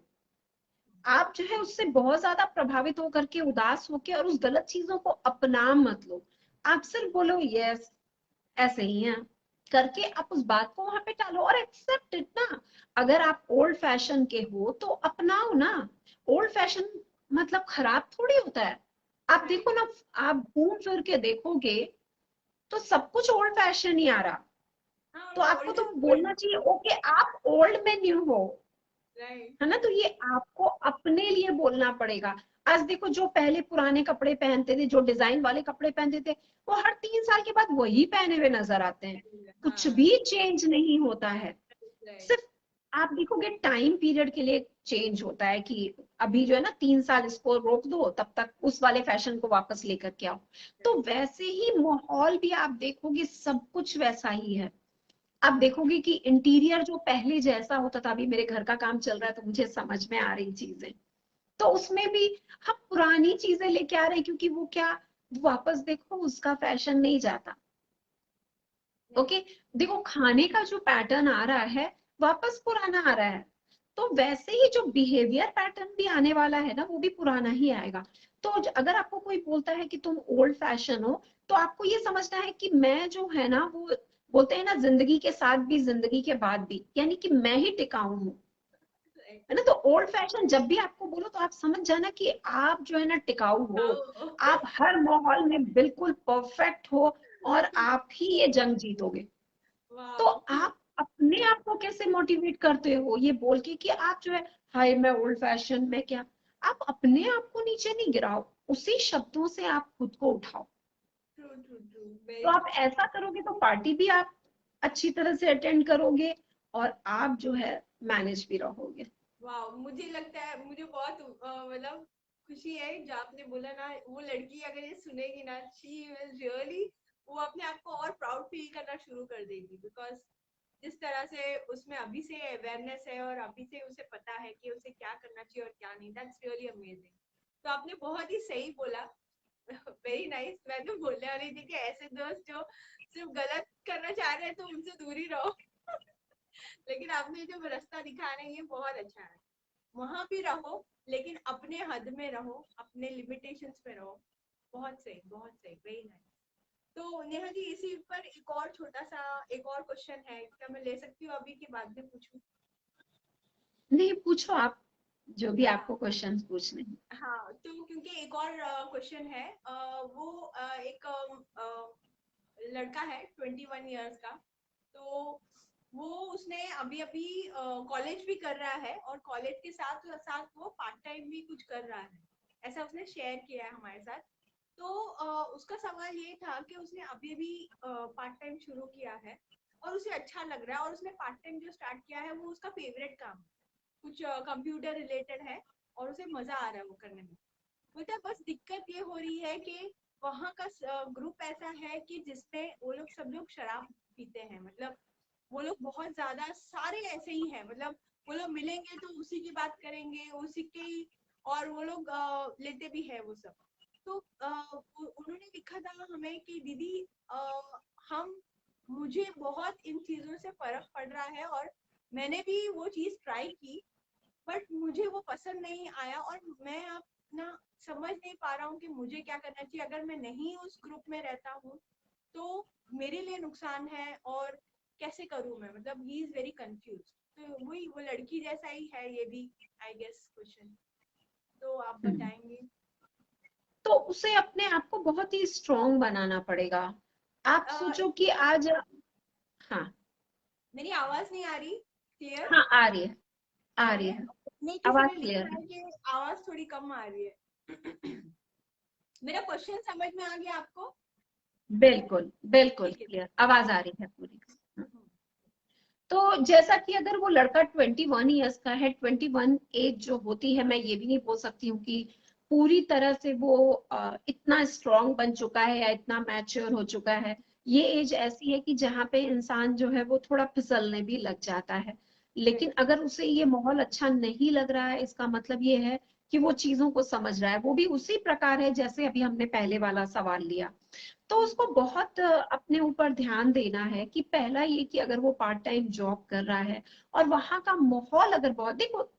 B: आप जो है उससे बहुत ज्यादा प्रभावित होकर के, उदास होकर और उस गलत चीजों को अपना मत लो। आप सिर्फ बोलो यस, ऐसे ही है करके आप उस बात को वहां पे टालो और एक्सेप्ट इट ना। अगर आप ओल्ड फैशन के हो तो अपनाओ ना। ओल्ड फैशन मतलब खराब थोड़ी होता है। आप देखो
A: राइट।
B: ना, आप घूम फिर के देखोगे तो सब कुछ ओल्ड फैशन ही आ रहा।
A: हाँ,
B: तो आपको
A: ओल्ड
B: तो
A: इज गुड।
B: बोलना चाहिए ओके, आप ओल्ड में न्यू हो,
A: राइट।
B: है ना। तो ये आपको अपने लिए बोलना पड़ेगा। आज देखो, जो पहले पुराने कपड़े पहनते थे, जो डिजाइन वाले कपड़े पहनते थे, वो हर 3 साल के बाद वही पहने हुए नजर आते हैं। कुछ
A: हाँ।
B: भी चेंज नहीं होता है।
A: राइट।
B: सिर्फ आप देखोगे टाइम पीरियड के लिए चेंज होता है कि अभी जो है ना 3 साल इसको रोक दो, तब तक उस वाले फैशन को वापस लेकर के आओ। तो वैसे ही माहौल भी आप देखोगे, सब कुछ वैसा ही है। आप देखोगे कि इंटीरियर जो पहले जैसा होता था, अभी मेरे घर का काम चल रहा है तो मुझे समझ में आ रही चीजें, तो उसमें भी हम पुरानी चीजें लेके आ रहे हैं, क्योंकि वो क्या, वापस देखो उसका फैशन नहीं जाता। ओके, देखो खाने का जो पैटर्न आ रहा है वापस पुराना आ रहा है। तो वैसे ही जो बिहेवियर पैटर्न भी आने वाला है ना, वो भी पुराना ही आएगा। तो अगर आपको कोई बोलता है कि तुम ओल्ड फैशन हो, तो आपको ये समझना है कि मैं जो है ना, वो बोलते हैं ना, जिंदगी के साथ भी जिंदगी के बाद भी, यानी कि मैं ही टिकाऊ हूँ, है ना। तो ओल्ड फैशन जब भी आपको बोलो तो आप समझ जाना कि आप जो है ना टिकाऊ हो, आप हर माहौल में बिल्कुल परफेक्ट हो और आप ही ये जंग जीतोगे। तो
A: वाओ।
B: आप अपने आप को कैसे मोटिवेट करते हो ये बोल के कि आप जो है, हाय मैं ओल्ड फैशन में क्या, आप अपने आप को नीचे नहीं गिराओ, उसी शब्दों से आप खुद को उठाओ।
A: ट्रू ट्रू ट्रू,
B: तो
A: वेरी
B: आप
A: ट्रू।
B: ऐसा करोगे तो पार्टी भी आप अच्छी तरह से अटेंड करोगे और आप जो है मैनेज भी रहोगे।
A: वाओ, मुझे लगता है, मुझे बहुत मतलब खुशी है जो आपने बोला ना, वो लड़की अगर ये सुनेगी ना, शी विल रियली, वो अपने आप को और प्राउड फील करना शुरू कर देगी। बिकॉज जिस तरह से उसमें अभी से अवेयरनेस है और अभी से उसे पता है कि उसे क्या करना चाहिए और क्या नहीं, दैट्स रियली अमेजिंग। तो आपने बहुत ही सही बोला। Very nice. मैं तो बोलने वाली थी कि ऐसे दोस्त जो सिर्फ गलत करना चाह रहे हैं तो उनसे दूर ही रहो। लेकिन आपने जो रास्ता दिखा रहे हैं ये बहुत अच्छा है। वहां भी रहो, लेकिन अपने हद में रहो, अपने लिमिटेशंस में रहो। बहुत सही, बहुत सही, वेरी नाइस। तो नेहा जी, इसी पर एक और छोटा सा एक और क्वेश्चन है, क्या मैं ले सकती हूँ अभी के बाद में पूछूं?
B: नहीं, पूछो आप, जो भी
A: हाँ।
B: आपको क्वेश्चंस पूछने हैं।
A: हाँ, तो क्योंकि एक और क्वेश्चन है, वो एक लड़का है 21 ईयर्स का। तो वो उसने अभी अभी कॉलेज भी कर रहा है और कॉलेज के साथ साथ वो पार्ट टाइम भी कुछ कर रहा है, ऐसा उसने शेयर किया है हमारे साथ। तो उसका सवाल ये था कि उसने अभी भी पार्ट टाइम शुरू किया है और उसे अच्छा लग रहा है, और उसने पार्ट टाइम जो स्टार्ट किया है वो उसका फेवरेट काम है, कुछ कंप्यूटर रिलेटेड है और उसे मजा आ रहा है वो करने में। मतलब बस दिक्कत ये हो रही है कि वहाँ का ग्रुप ऐसा है कि जिसमें वो लोग सब लोग शराब पीते हैं, मतलब वो लोग बहुत ज्यादा सारे ऐसे ही हैं, मतलब वो लोग मिलेंगे तो उसी की बात करेंगे, उसी की, और वो लोग लेते भी है वो सब। तो उन्होंने लिखा था हमें कि दीदी हम मुझे बहुत इन चीजों से फर्क पड़ रहा है, और मैंने भी वो चीज ट्राई की, बट मुझे वो पसंद नहीं आया, और मैं अब ना समझ नहीं पा रहा हूँ कि मुझे क्या करना चाहिए। अगर मैं नहीं उस ग्रुप में रहता हूँ तो मेरे लिए नुकसान है, और कैसे करूँ मैं, मतलब ही इज वेरी कंफ्यूज। तो वही वो लड़की जैसा ही है ये भी, आई गेस क्वेश्चन। तो आप बताएंगे।
B: तो उसे अपने आप को बहुत ही स्ट्रांग बनाना पड़ेगा। आप सोचो कि आज, हाँ
A: मेरी आवाज नहीं आ रही क्लियर?
B: हाँ आ रही है, आ
A: आ रही
B: रही
A: है?
B: है,
A: नहीं, किसी
B: आवाज
A: ने
B: क्लियर
A: लिखा
B: है।
A: है कि आवाज थोड़ी कम आ रही है। मेरा क्वेश्चन समझ में आ गया आपको?
B: बिल्कुल बिल्कुल
A: ठीक है।
B: क्लियर, आवाज आ रही है पूरी।
A: हम्म,
B: तो जैसा कि अगर वो लड़का 21 ईयर्स का है, 21 एज जो होती है, मैं ये भी नहीं बोल सकती हूँ कि पूरी तरह से वो इतना स्ट्रांग बन चुका है या इतना मैच्योर हो चुका है। ये एज ऐसी है कि जहाँ पे इंसान जो है वो थोड़ा फिसलने भी लग जाता है। लेकिन
A: right,
B: अगर उसे ये माहौल अच्छा नहीं लग रहा है, इसका मतलब ये है कि वो चीजों को समझ रहा है। वो भी उसी प्रकार है जैसे अभी हमने पहले वाला सवाल लिया। तो उसको बहुत अपने ऊपर ध्यान देना है कि पहला ये कि अगर वो पार्ट टाइम जॉब कर रहा है और वहां का माहौल अगर बहुत, देखो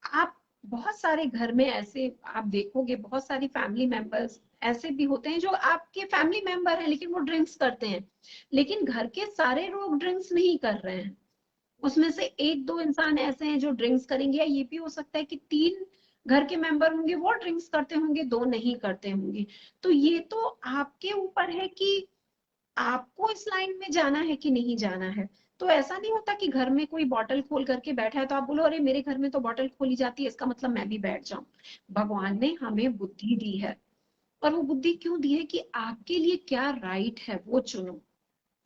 B: आप बहुत सारे घर में ऐसे आप देखोगे, बहुत सारी फैमिली मेंबर्स ऐसे भी होते हैं जो आपके फैमिली मेंबर हैं लेकिन वो ड्रिंक्स करते हैं। लेकिन घर के सारे लोग ड्रिंक्स नहीं कर रहे हैं,
A: right,
B: उसमें से एक दो इंसान ऐसे हैं जो ड्रिंक्स करेंगे, या ये भी हो सकता है कि तीन घर के मेंबर होंगे वो ड्रिंक्स करते होंगे, दो नहीं करते होंगे। तो ये
A: right,
B: तो आपके ऊपर है कि आपको इस लाइन में जाना है कि नहीं जाना है। तो ऐसा नहीं होता कि घर में कोई बॉटल खोल करके बैठा है तो आप बोलो अरे मेरे घर में तो बॉटल खोली जाती है, इसका मतलब मैं भी बैठ जाऊं। भगवान
A: right,
B: ने हमें बुद्धि दी है, और वो बुद्धि क्यों दी है कि आपके लिए क्या राइट है वो चुनो।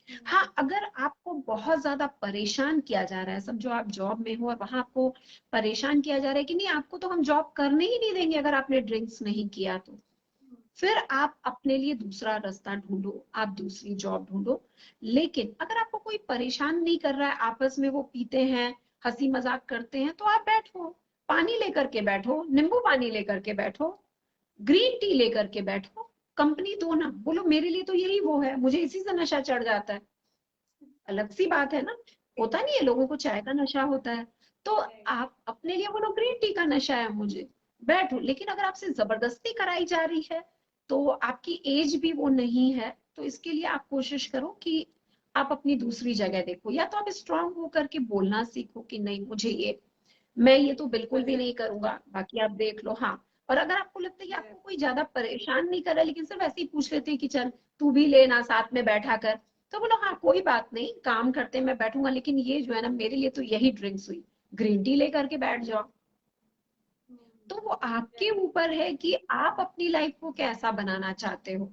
B: हाँ,
A: हम्म,
B: अगर आपको बहुत ज्यादा परेशान किया जा रहा है, समझो आप जॉब में हो और वहां आपको परेशान किया जा रहा है कि नहीं आपको तो हम जॉब करने ही नहीं देंगे अगर आपने ड्रिंक्स नहीं किया तो,
A: हम्म,
B: फिर आप अपने लिए दूसरा रास्ता ढूंढो, आप दूसरी जॉब ढूंढो। लेकिन अगर आपको कोई परेशान नहीं कर रहा है, आपस में वो पीते हैं, हंसी मजाक करते हैं, तो आप बैठो, पानी लेकर के बैठो, नींबू पानी लेकर के बैठो, ग्रीन टी लेकर के बैठो, कंपनी दो ना, बोलो मेरे लिए तो यही वो है, मुझे इसी से नशा चढ़ जाता है। अलग सी बात है ना, होता नहीं है, लोगों को चाय का नशा होता है। तो
A: right,
B: आप अपने लिए बोलो ग्रीन टी का नशा है मुझे, बैठो। लेकिन अगर आपसे जबरदस्ती कराई जा रही है तो आपकी एज भी वो नहीं है, तो इसके लिए आप कोशिश करो कि आप अपनी दूसरी जगह देखो, या तो आप स्ट्रांग होकर के बोलना सीखो कि नहीं मुझे ये, मैं ये तो बिल्कुल भी
A: पसंद
B: नहीं करूंगा, बाकी आप देख लो। हाँ, और अगर आपको लगता है कि
A: है।
B: आपको कोई ज्यादा परेशान नहीं कर रहा है लेकिन सिर्फ ऐसे ही पूछ लेते हैं कि चल तू भी लेना साथ में बैठा कर, तो बोलो हाँ कोई बात नहीं, काम करते मैं बैठूंगा, लेकिन ये जो है ना मेरे लिए तो यही ड्रिंक्स हुई, ग्रीन टी लेकर के बैठ जाओ। तो वो आपके
A: राइट,
B: ऊपर है कि आप अपनी लाइफ को कैसा बनाना चाहते हो।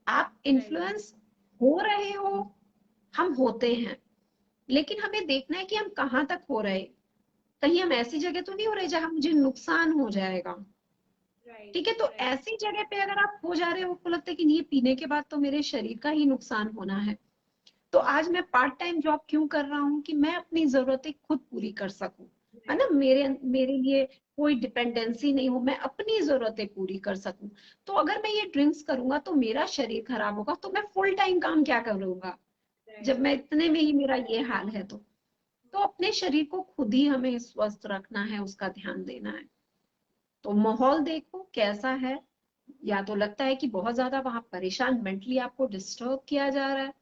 B: आप
A: राइट,
B: इन्फ्लुएंस हो रहे हो, हम होते हैं, लेकिन हमें देखना है कि हम कहाँ तक हो रहे, कहीं हम ऐसी जगह तो नहीं हो रहे जहां मुझे नुकसान हो जाएगा।
A: राइट,
B: ठीक है, तो
A: राइट,
B: ऐसी जगह पे अगर आप हो जा रहे हो, आपको लगता है कि नहीं, ये पीने के बाद तो मेरे शरीर का ही नुकसान होना है, तो आज मैं पार्ट टाइम जॉब क्यों कर रहा हूँ कि मैं अपनी जरूरतें खुद पूरी कर सकूं, है ना,
A: राइट,
B: मेरे मेरे लिए कोई डिपेंडेंसी नहीं हो, मैं अपनी जरूरतें पूरी कर सकूं। तो अगर मैं ये ड्रिंक्स करूंगा तो मेरा शरीर खराब होगा, तो मैं फुल टाइम काम क्या करूंगा जब
A: राइट,
B: मैं इतने में ही मेरा ये हाल है। तो अपने शरीर को खुद ही हमें स्वस्थ रखना है, उसका ध्यान देना है। तो माहौल देखो कैसा है, या तो लगता है कि बहुत ज्यादा वहां परेशान, मेंटली आपको डिस्टर्ब किया जा रहा है,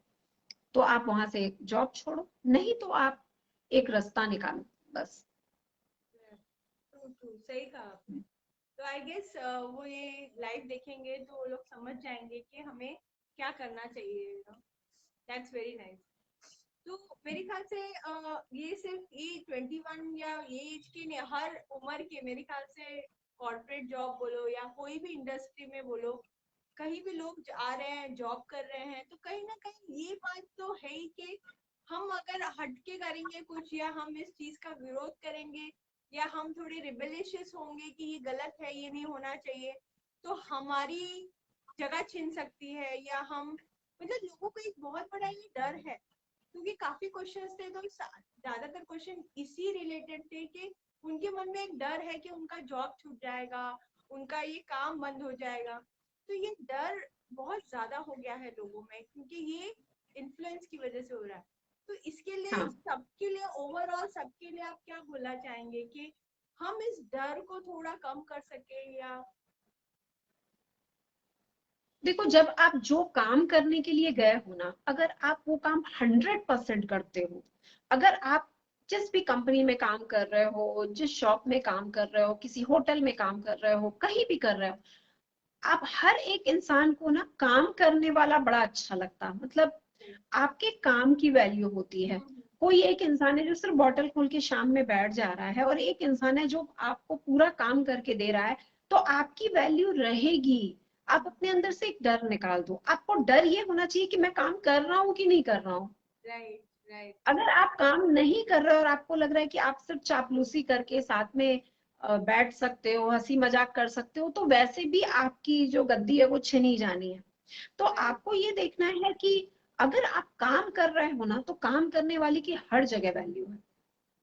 B: तो आप वहां से जॉब छोड़ो, नहीं तो आप एक रास्ता निकालो बस।
A: ट्रू, ट्रू, सही कहा आपने। तो आई गेस वो ये लाइव देखेंगे तो वो लोग समझ जाएंगे कि हमें क्या करना चाहिए, दैट्स वेरी नाइस। तो मेरे ख्याल से ये सिर्फ ये 21 या ये एज के नहीं, हर उम्र के मेरे ख्याल से कॉर्पोरेट जॉब बोलो या कोई भी इंडस्ट्री में बोलो, कहीं भी लोग आ रहे हैं, जॉब कर रहे हैं, तो कहीं ना कहीं ये बात तो है ही कि हम अगर हटके करेंगे कुछ, या हम इस चीज का विरोध करेंगे, या हम थोड़े रिबेलिशियस होंगे कि ये गलत है, ये नहीं होना चाहिए, तो हमारी जगह छीन सकती है, या हम, मतलब लोगों को एक बहुत बड़ा ये डर है, क्योंकि काफी क्वेश्चंस थे, तो ज्यादातर क्वेश्चन इसी रिलेटेड थे कि उनके मन में एक डर है कि उनका जॉब छूट जाएगा, उनका ये काम बंद हो जाएगा। तो ये डर बहुत ज्यादा हो गया है लोगों में, क्योंकि ये इन्फ्लुएंस की वजह से हो रहा है। तो इसके लिए,
B: हाँ,
A: सबके लिए, ओवरऑल सबके लिए आप क्या बोलना चाहेंगे कि हम इस डर को थोड़ा कम कर सके, या
B: देखो, जब आप जो काम करने के लिए गए हो ना, अगर आप वो काम 100% करते हो, अगर आप जिस भी कंपनी में काम कर रहे हो, जिस शॉप में काम कर रहे हो, किसी होटल में काम कर रहे हो, कहीं भी कर रहे हो, आप हर एक इंसान को ना काम करने वाला बड़ा अच्छा लगता है। मतलब आपके काम की वैल्यू होती है। कोई एक इंसान है जो सिर्फ बॉटल खोल के शाम में बैठ जा रहा है, और एक इंसान है जो आपको पूरा काम करके दे रहा है, तो आपकी वैल्यू रहेगी। आप अपने अंदर से एक डर निकाल दो, आपको डर ये होना चाहिए कि मैं काम कर रहा हूँ कि नहीं कर रहा हूँ।
A: राइट, राइट,
B: अगर आप काम नहीं कर रहे हो और आपको लग रहा है कि आप सिर्फ चापलूसी करके साथ में बैठ सकते हो, हंसी मजाक कर सकते हो, तो वैसे भी आपकी जो गद्दी है वो छिनी जानी है। तो
A: राइट,
B: आपको ये देखना है कि अगर आप काम कर रहे हो ना, तो काम करने वाले की हर जगह वैल्यू है।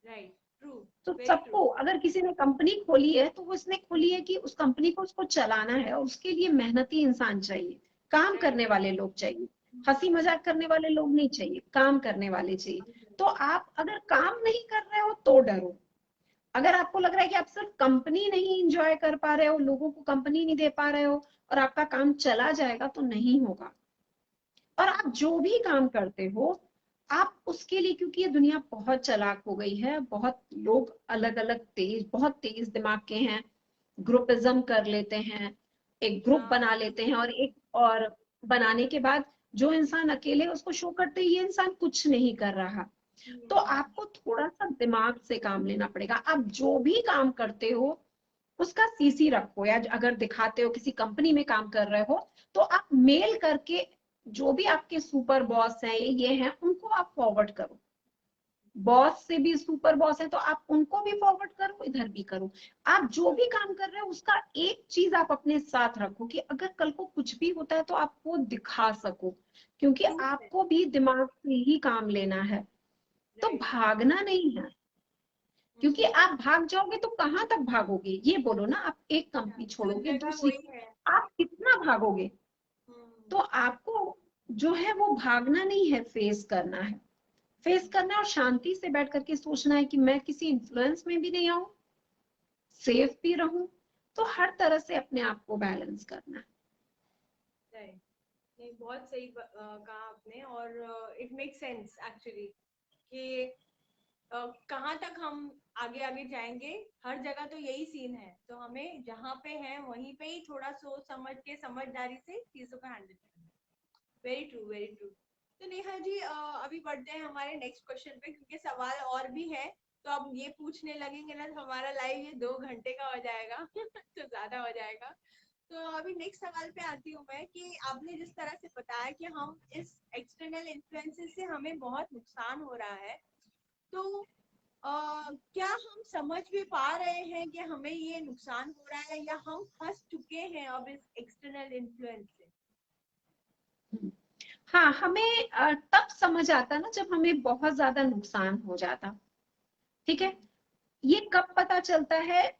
A: राइट, ट्रू,
B: तो
A: वेरी ट्रू।
B: सबको, अगर किसी ने कंपनी खोली है तो वो उसने खोली है कि उस कंपनी को उसको चलाना है, और उसके लिए मेहनती इंसान चाहिए, काम
A: राइट,
B: करने वाले लोग चाहिए। हंसी मजाक करने वाले लोग नहीं चाहिए, काम करने वाले चाहिए। तो आप अगर काम नहीं कर रहे हो तो डरो। अगर आपको लग रहा है कि आप सिर्फ कंपनी नहीं इंजॉय कर पा रहे हो, लोगों को कंपनी नहीं दे पा रहे हो, और आपका काम चला जाएगा, तो नहीं होगा। और आप जो भी काम करते हो, आप उसके लिए, क्योंकि ये दुनिया बहुत चालाक हो गई है, बहुत लोग अलग अलग बहुत तेज दिमाग के हैं, ग्रुपिज्म कर लेते हैं, एक ग्रुप
A: हाँ,
B: बना लेते हैं, और बनाने के बाद जो इंसान अकेले उसको शो करते हैं ये इंसान कुछ नहीं कर रहा। तो आपको थोड़ा सा दिमाग से काम लेना पड़ेगा। आप जो भी काम करते हो उसका सीसी रखो, या अगर दिखाते हो किसी कंपनी में काम कर रहे हो, तो आप मेल करके जो भी आपके सुपर बॉस हैं, ये हैं, उनको आप फॉरवर्ड करो। बॉस से भी सुपर बॉस है तो आप उनको भी फॉरवर्ड करो, इधर भी करो। आप जो भी काम कर रहे हो उसका एक चीज आप अपने साथ रखो कि अगर कल को कुछ भी होता है तो आप वो दिखा सको, क्योंकि
A: प्रूफ है।
B: आपको भी दिमाग से ही काम लेना है। तो
A: राइट।
B: भागना नहीं है, क्योंकि आप भाग जाओगे तो कहाँ तक भागोगे, ये बोलो ना। आप एक कंपनी
A: सुन
B: छोड़ोगे
A: जगह
B: दूसरी,
A: वही है।
B: आप कितना भागोगे। तो
A: हम्म।
B: आपको जो है वो भागना नहीं है, फेस करना है। फेस करना है और शांति से बैठ करके सोचना है कि मैं किसी इन्फ्लुएंस में भी नहीं आऊं, सेफ भी रहूं। तो हर तरह से अपने आप को बैलेंस करना है।
A: राइट। नहीं, बहुत सही कहा आपने, और इट मेक सेंस एक्चुअली कि कहाँ तक हम आगे आगे जाएंगे। हर जगह तो यही सीन है, तो हमें जहाँ पे है वहीं पे ही थोड़ा सोच समझ के, समझदारी से चीजों को हैंडल करना। Very true, very true. तो नेहा जी, अभी बढ़ते हैं हमारे नेक्स्ट क्वेश्चन पे, क्योंकि सवाल और भी है। तो अब ये पूछने लगेंगे ना तो हमारा लाइव ये 2 घंटे का हो जाएगा तो ज्यादा हो जाएगा। तो अभी नेक्स्ट सवाल पे आती हूँ मैं, कि आपने जिस तरह से बताया कि हम इस एक्सटर्नल इन्फ्लुएंसेस से हमें बहुत नुकसान हो रहा है, तो क्या हम समझ भी पा रहे हैं कि हमें ये नुकसान हो रहा है, या हम फंस चुके हैं अब इस एक्सटर्नल इन्फ्लुएंस से?
B: हाँ, हमें तब समझ आता ना जब हमें बहुत ज्यादा नुकसान हो जाता। ठीक है। ये कब पता चलता है?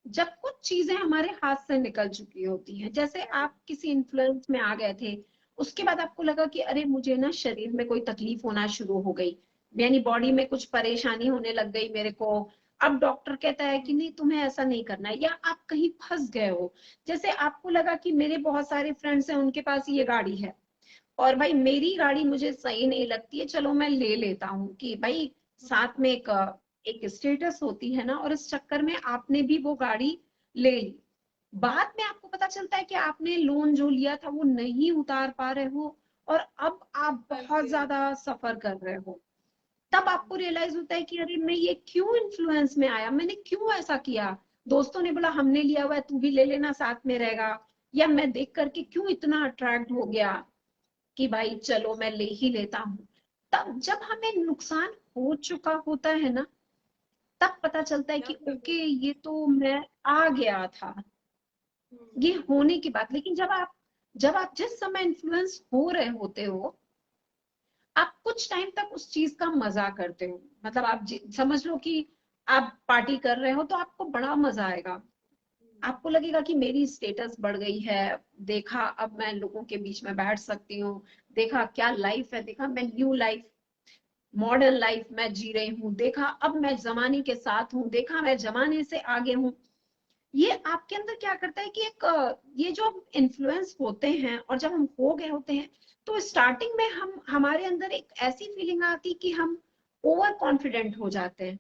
B: जब कुछ चीजें हमारे हाथ से निकल चुकी होती हैं। जैसे
A: राइट।
B: आप किसी इन्फ्लुएंस में आ गए थे, उसके बाद आपको लगा कि अरे मुझे ना शरीर में कोई तकलीफ होना शुरू हो गई, यानी बॉडी में कुछ परेशानी होने लग गई मेरे को। अब डॉक्टर कहता है कि नहीं, तुम्हें ऐसा नहीं करना है, या आप कहीं फंस गए हो। जैसे आपको लगा कि मेरे बहुत सारे फ्रेंड्स हैं, उनके पास ये गाड़ी है, और भाई मेरी गाड़ी मुझे सही नहीं लगती है, चलो मैं ले लेता हूँ, कि भाई साथ में एक स्टेटस होती है ना, और इस चक्कर में आपने भी वो गाड़ी ले ली। बाद में आपको पता चलता है कि आपने लोन जो लिया था वो नहीं उतार पा रहे हो, और अब आप
A: फंस
B: बहुत
A: गए।
B: ज्यादा सफर कर रहे हो। तब आपको रियलाइज होता है कि अरे मैं ये क्यों इन्फ्लुएंस में आया, मैंने क्यों ऐसा किया। दोस्तों ने बोला हमने लिया हुआ है, तू भी ले लेना, साथ में रहेगा, या मैं देख करके क्यों इतना अट्रैक्ट हो गया कि भाई चलो मैं ले ही लेता हूँ। तब जब हमें नुकसान हो चुका होता है ना, तब पता चलता है कि
A: जब हमें
B: ओके ये तो मैं आ गया था, ये
A: हम्म,
B: होने की बात। लेकिन जब आप जिस समय इन्फ्लुएंस हो रहे होते हो, आप कुछ टाइम तक उस चीज का मजा करते हो। मतलब आप समझ लो कि आप पार्टी कर रहे हो तो आपको बड़ा मजा आएगा,
A: हम्म,
B: आपको लगेगा कि मेरी स्टेटस बढ़ गई है, देखा अब मैं लोगों के बीच में बैठ सकती हूँ, देखा क्या लाइफ है, देखा मैं न्यू लाइफ, मॉडर्न लाइफ मैं जी रही हूँ, देखा अब मैं जमाने के साथ हूँ, देखा मैं जमाने से आगे हूँ। ये आपके अंदर क्या करता है कि एक ये जो इन्फ्लुएंस होते हैं और जब हम हो गए होते हैं, तो स्टार्टिंग में हमारे अंदर एक ऐसी फीलिंग आती कि हम ओवर कॉन्फिडेंट हो जाते हैं।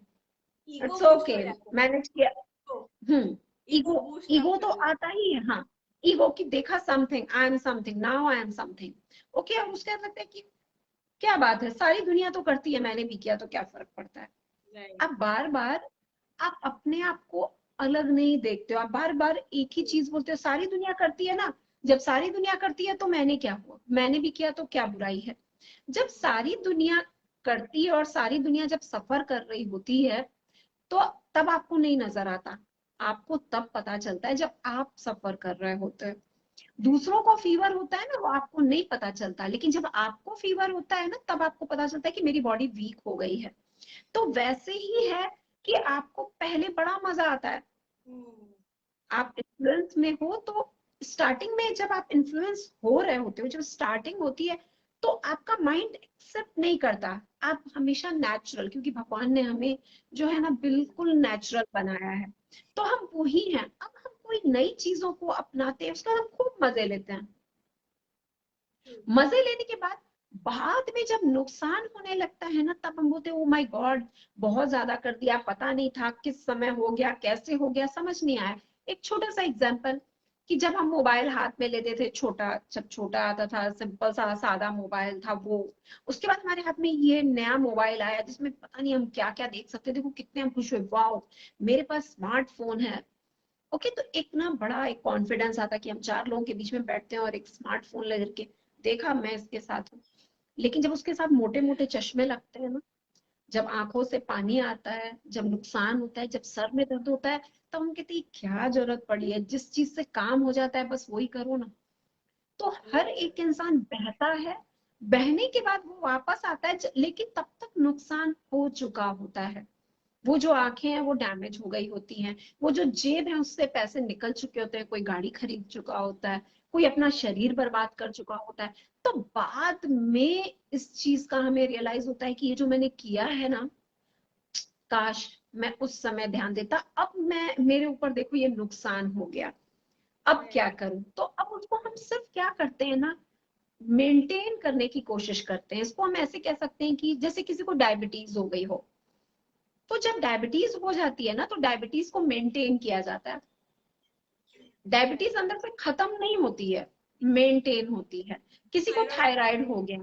A: ईगो
B: इट्स
A: बूस्ट
B: ओके,
A: हो जाता है।
B: मैनेज किया।
A: तो
B: हम्म।
A: ईगो
B: ईगो,
A: बूस्ट हम
B: ईगो तो
A: कर लेते
B: आता ही है, हाँ। ईगो की देखा something, I am something, now I am something. Okay, अब उसके बाद लगता है कि क्या बात है, सारी दुनिया तो करती है, मैंने भी किया तो क्या फर्क पड़ता है।
A: हैं। राइट।
B: अब बार बार आप अपने आप को अलग नहीं देखते हो, आप बार बार एक ही चीज बोलते हो, सारी दुनिया करती है ना, जब सारी दुनिया करती है तो मैंने क्या हुआ, मैंने भी किया तो क्या बुराई है। जब सारी दुनिया करती है और सारी दुनिया जब सफर कर रही होती है, तो तब आपको नहीं नजर आता, आपको तब पता चलता है जब आप सफर कर रहे होते हैं। दूसरों को फीवर होता है ना, वो आपको नहीं पता चलता, लेकिन जब आपको फीवर होता है ना, तब आपको पता चलता है कि मेरी बॉडी वीक हो गई है। तो वैसे ही है कि आपको पहले बड़ा मजा आता है,
A: हम्म,
B: आप इन्फ्लुएंस में हो तो स्टार्टिंग में जब आप इन्फ्लुएंस हो रहे होते हो, जब स्टार्टिंग होती है, तो आपका माइंड एक्सेप्ट नहीं करता। आप हमेशा नेचुरल, क्योंकि भगवान ने हमें जो है ना बिल्कुल नेचुरल बनाया है, तो हम वही हैं। अब हम कोई नई चीजों को अपनाते हैं, उसका हम खूब मजे लेते हैं। मजे लेने के बाद में जब नुकसान होने लगता है ना, तब हम बोलते हैं ओ माय गॉड, बहुत ज्यादा कर दिया, पता नहीं था किस समय हो गया, कैसे हो गया, समझ नहीं आया। एक छोटा सा एग्जांपल, कि जब हम मोबाइल हाथ में लेते थे, जब छोटा आता था, सिंपल सा सादा मोबाइल था वो, उसके बाद हमारे हाथ में ये नया मोबाइल आया जिसमें पता नहीं हम क्या क्या देख सकते थे, देखो कितने हम खुश हुए, वाओ मेरे पास स्मार्टफोन है। ओके, तो एक ना बड़ा एक कॉन्फिडेंस आता कि हम चार लोगों के बीच में बैठते हैं और एक स्मार्टफोन लेकर के, देखा मैं इसके साथ हूँ। लेकिन जब उसके साथ मोटे मोटे चश्मे लगते हैं ना, जब आंखों से पानी आता है, जब नुकसान होता है, जब सर में दर्द होता है, तो हम कहते हैं क्या जरूरत पड़ी है, जिस चीज से काम हो जाता है बस वही करो ना। तो हर एक इंसान बहता है, बहने के बाद वो वापस आता है, लेकिन तब तक नुकसान हो चुका होता है। वो जो आंखें हैं वो डैमेज हो गई होती हैं, वो जो जेब है उससे पैसे निकल चुके होते हैं, कोई गाड़ी खरीद चुका होता है, कोई अपना शरीर बर्बाद कर चुका होता है। तो बाद में इस चीज का हमें रियलाइज होता है कि ये जो मैंने किया है ना, काश मैं उस समय ध्यान देता, अब मैं मेरे ऊपर देखो ये नुकसान हो गया, अब क्या
A: राइट।
B: करूं। तो अब उसको हम सिर्फ क्या करते हैं ना, मेंटेन करने की कोशिश करते हैं। इसको हम ऐसे कह सकते हैं कि जैसे किसी को डायबिटीज हो गई हो, तो जब डायबिटीज हो जाती है ना, तो डायबिटीज को मेंटेन किया जाता है। Diabetes
A: right.
B: अंदर से खत्म नहीं होती है, मेंटेन होती है। किसी को
A: थायराइड भी
B: थायराइड
A: same।
B: हो गया,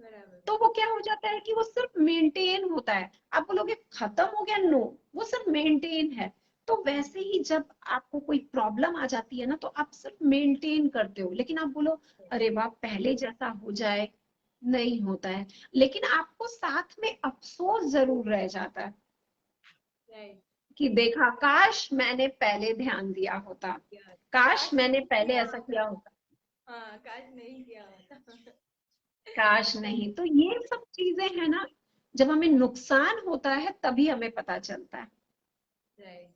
A: बराबर।
B: तो वो क्या हो जाता है कि वो सिर्फ मेंटेन होता है। आप बोलोगे खत्म हो गया, नो, वो सिर्फ मेंटेन है। तो वैसे ही जब आपको कोई प्रॉब्लम आ जाती है ना, तो आप सिर्फ मेंटेन करते हो, लेकिन आप बोलो अरे वाह पहले जैसा हो जाए, नहीं होता है। लेकिन आपको साथ में अफसोस जरूर रह जाता है
A: राइट।
B: कि देखा काश मैंने पहले ध्यान दिया होता, काश
A: काश
B: मैंने
A: नहीं
B: पहले
A: किया
B: ऐसा
A: होता।
B: किया होता,
A: हाँ, काश नहीं किया होता।
B: काश नहीं। तो ये सब चीजें हैं ना, जब हमें नुकसान होता है तभी हमें पता चलता है।
A: Right.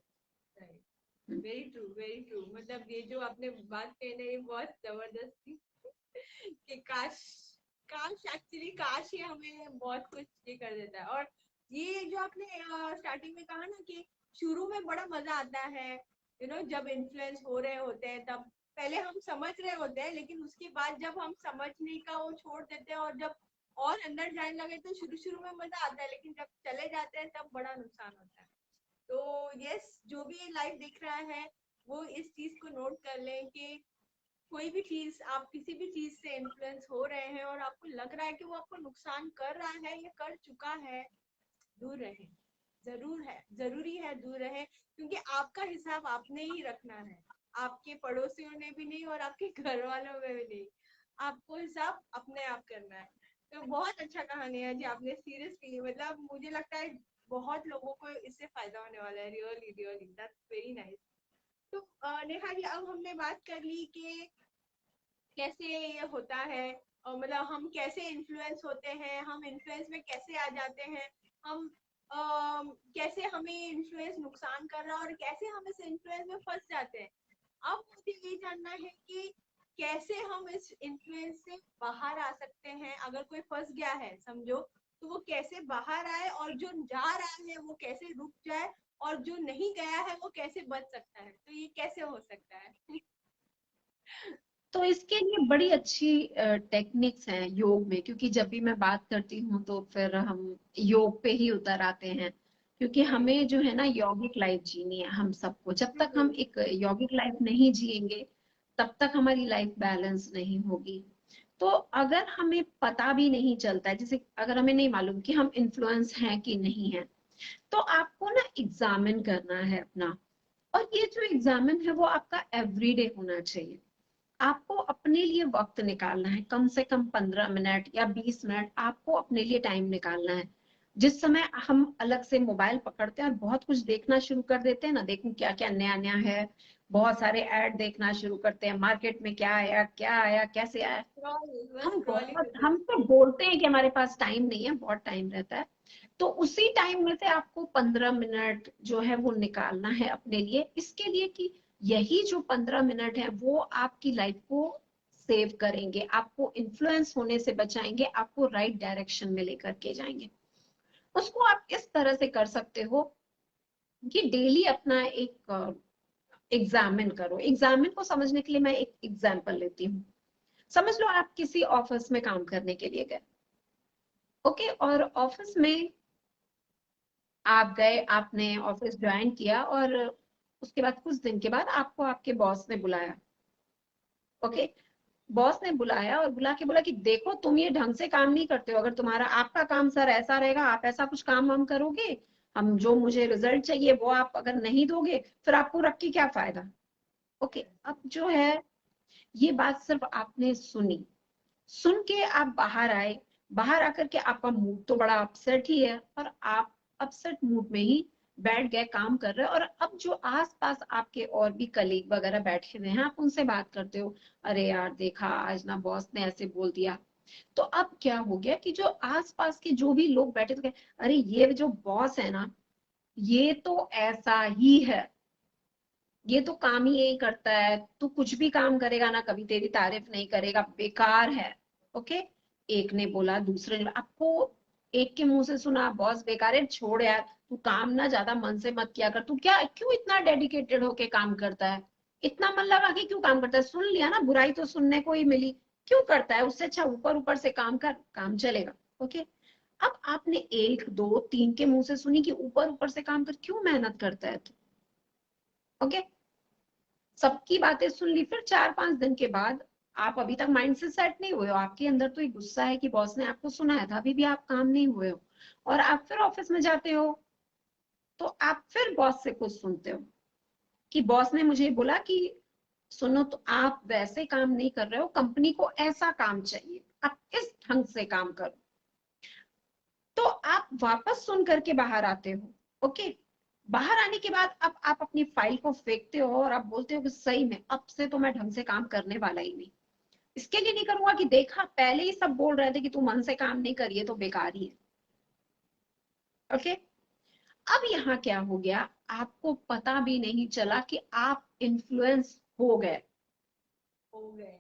A: Right. Very true, very true. मतलब ये जो आपने बात कही ना, ये बहुत जबरदस्त थी। कि काश, काश एक्चुअली काश ये हमें बहुत कुछ ये कर देता है। और ये जो आपने स्टार्टिंग में कहा ना कि शुरू में बड़ा मजा आता है, जब इन्फ्लुएंस हो रहे होते हैं, तब पहले हम समझ रहे होते हैं, लेकिन उसके बाद जब हम समझने का वो छोड़ देते हैं और जब और अंदर जाने लगे, तो शुरू शुरू में मजा आता है, लेकिन जब चले जाते हैं तब बड़ा नुकसान होता है। तो यस, जो भी लाइफ दिख रहा है, वो इस चीज को नोट कर लें कि कोई भी चीज, आप किसी भी चीज से इन्फ्लुएंस हो रहे हैं और आपको लग रहा है कि वो आपको नुकसान कर रहा है या कर चुका है, दूर रहें। जरूर है, जरूरी है दूर रहे, क्योंकि आपका हिसाब आपने ही रखना है। आपके पड़ोसियों ने भी नहीं और आपके घर वालों में भी नहीं, आपको हिसाब अपने आप करना है। तो बहुत अच्छा कहानी है जी आपने, सीरियसली मतलब मुझे लगता है बहुत लोगों को इससे फायदा होने वाला है, really really that's very nice. तो नेहा जी अब हमने बात कर ली कि कैसे ये होता है और मतलब हम कैसे इन्फ्लुएंस होते हैं, हम इन्फ्लुएंस में कैसे आ जाते हैं, हम कैसे हमें इन्फ्लुएंस नुकसान कर रहा है और कैसे हम इस इन्फ्लुएंस में फंस जाते हैं। अब मुझे ये जानना है कि कैसे हम इस इन्फ्लुएंस से बाहर आ सकते हैं। अगर कोई फंस गया है समझो, तो वो कैसे बाहर आए, और जो जा रहा है वो कैसे रुक जाए, और जो नहीं गया है वो कैसे बच सकता है। तो ये कैसे हो सकता है?
B: तो इसके लिए बड़ी अच्छी टेक्निक्स हैं योग में, क्योंकि जब भी मैं बात करती हूँ तो फिर हम योग पे ही उतर आते हैं, क्योंकि
A: राइट।
B: हमें जो है ना यौगिक लाइफ जीनी है हम सबको। जब
A: ट्रू।
B: तक हम एक यौगिक लाइफ नहीं जिएंगे तब तक हमारी लाइफ बैलेंस नहीं होगी। तो अगर हमें पता भी नहीं चलता है, जैसे अगर हमें नहीं मालूम कि हम इन्फ्लुएंस हैं कि नहीं है, तो आपको ना एग्जामिन करना है अपना। और ये जो एग्जामिन है वो आपका एवरीडे होना चाहिए। आपको अपने लिए वक्त निकालना है, कम से कम 15 मिनट या 20 मिनट आपको अपने लिए टाइम निकालना है। जिस समय हम अलग से मोबाइल पकड़ते हैं और बहुत कुछ देखना शुरू कर देते हैं ना, देखूं क्या क्या नया नया है, बहुत सारे ऐड देखना शुरू करते हैं, मार्केट में क्या आया कैसे आया।
A: स्क्रॉलिंग, बस स्क्रॉलिंग करते
B: हम तो बोलते हैं कि हमारे पास टाइम नहीं है, बहुत टाइम रहता है। तो उसी टाइम में से आपको 15 मिनट जो है वो निकालना है अपने लिए, इसके लिए कि यही जो 15 मिनट है वो आपकी लाइफ को सेव करेंगे, आपको इन्फ्लुएंस होने से बचाएंगे, आपको राइट डायरेक्शन में लेकर के जाएंगे। उसको आप इस तरह से कर सकते हो कि डेली अपना एक एग्जामिन करो। एग्जामिन को समझने के लिए मैं एक एग्जाम्पल लेती हूँ। समझ लो आप किसी ऑफिस में काम करने के लिए गए, ओके, और ऑफिस में आप गए, आपने ऑफिस ज्वाइन किया, और उसके बाद कुछ दिन के बाद आपको आपके बॉस ने बुलाया, ओके। बॉस ने बुलाया और बुला के बोला कि देखो तुम ये ढंग से काम नहीं करते हो, अगर तुम्हारा आपका काम सर ऐसा रहेगा, आप ऐसा कुछ काम हम करोगे, हम जो मुझे रिजल्ट चाहिए वो आप अगर नहीं दोगे फिर आपको रख के क्या फायदा। ओके, अब जो है ये बात सिर्फ आपने सुनी, सुन के आप बाहर आए, बाहर आकर के आपका मूड तो बड़ा अपसेट ही है, और आप अपसेट मूड में ही बैठ गए काम कर रहे हो। और अब जो आसपास आपके और भी कलीग वगैरह बैठे हुए हैं, आप उनसे बात करते हो, अरे यार देखा आज ना बॉस ने ऐसे बोल दिया। तो अब क्या हो गया कि जो आसपास के जो भी लोग बैठे थे, अरे ये जो बॉस है ना, ये तो ऐसा ही है, ये तो काम ही यही करता है, तू कुछ भी काम करेगा ना कभी तेरी तारीफ नहीं करेगा, बेकार है। ओके, एक ने बोला, दूसरे ने, आपको एक के मुंह से सुना बॉस बेकार है, छोड़ यार तू काम ना ज्यादा मन से मत किया कर, तू क्या क्यों इतना डेडिकेटेड होके काम करता है, इतना मन लगा के क्यों काम करता है, सुन लिया ना, बुराई तो सुनने को ही मिली, क्यों करता है, उससे अच्छा ऊपर ऊपर से काम कर, काम चलेगा। ओके, अब आपने एक दो तीन के मुंह से सुनी कि ऊपर ऊपर से काम कर, क्यों मेहनत करता है तू। ओके, सबकी बातें सुन ली, फिर 4-5 दिन के बाद आप अभी तक माइंड से सेट नहीं हुए हो, आपके अंदर तो एक गुस्सा है कि बॉस ने आपको सुनाया था, अभी भी आप काम नहीं हुए हो, और आप फिर ऑफिस में जाते हो, तो आप फिर बॉस से कुछ सुनते हो कि बॉस ने मुझे बोला कि सुनो तो आप वैसे काम नहीं कर रहे हो, कंपनी को ऐसा काम चाहिए, आप इस ढंग से काम करो। तो आप वापस सुन करके बाहर आते हो। ओके, बाहर आने के बाद अब आप अपनी फाइल को फेंकते हो और आप बोलते हो कि सही में अब से तो मैं ढंग से काम करने वाला ही नहीं, इसके लिए नहीं करूंगा कि देखा पहले ही सब बोल रहे थे कि तू मन से काम नहीं करिए तो बेकार ही है। ओके, अब यहाँ क्या हो गया, आपको पता भी नहीं चला कि आप इन्फ्लुएंस हो गए।
A: हो गए।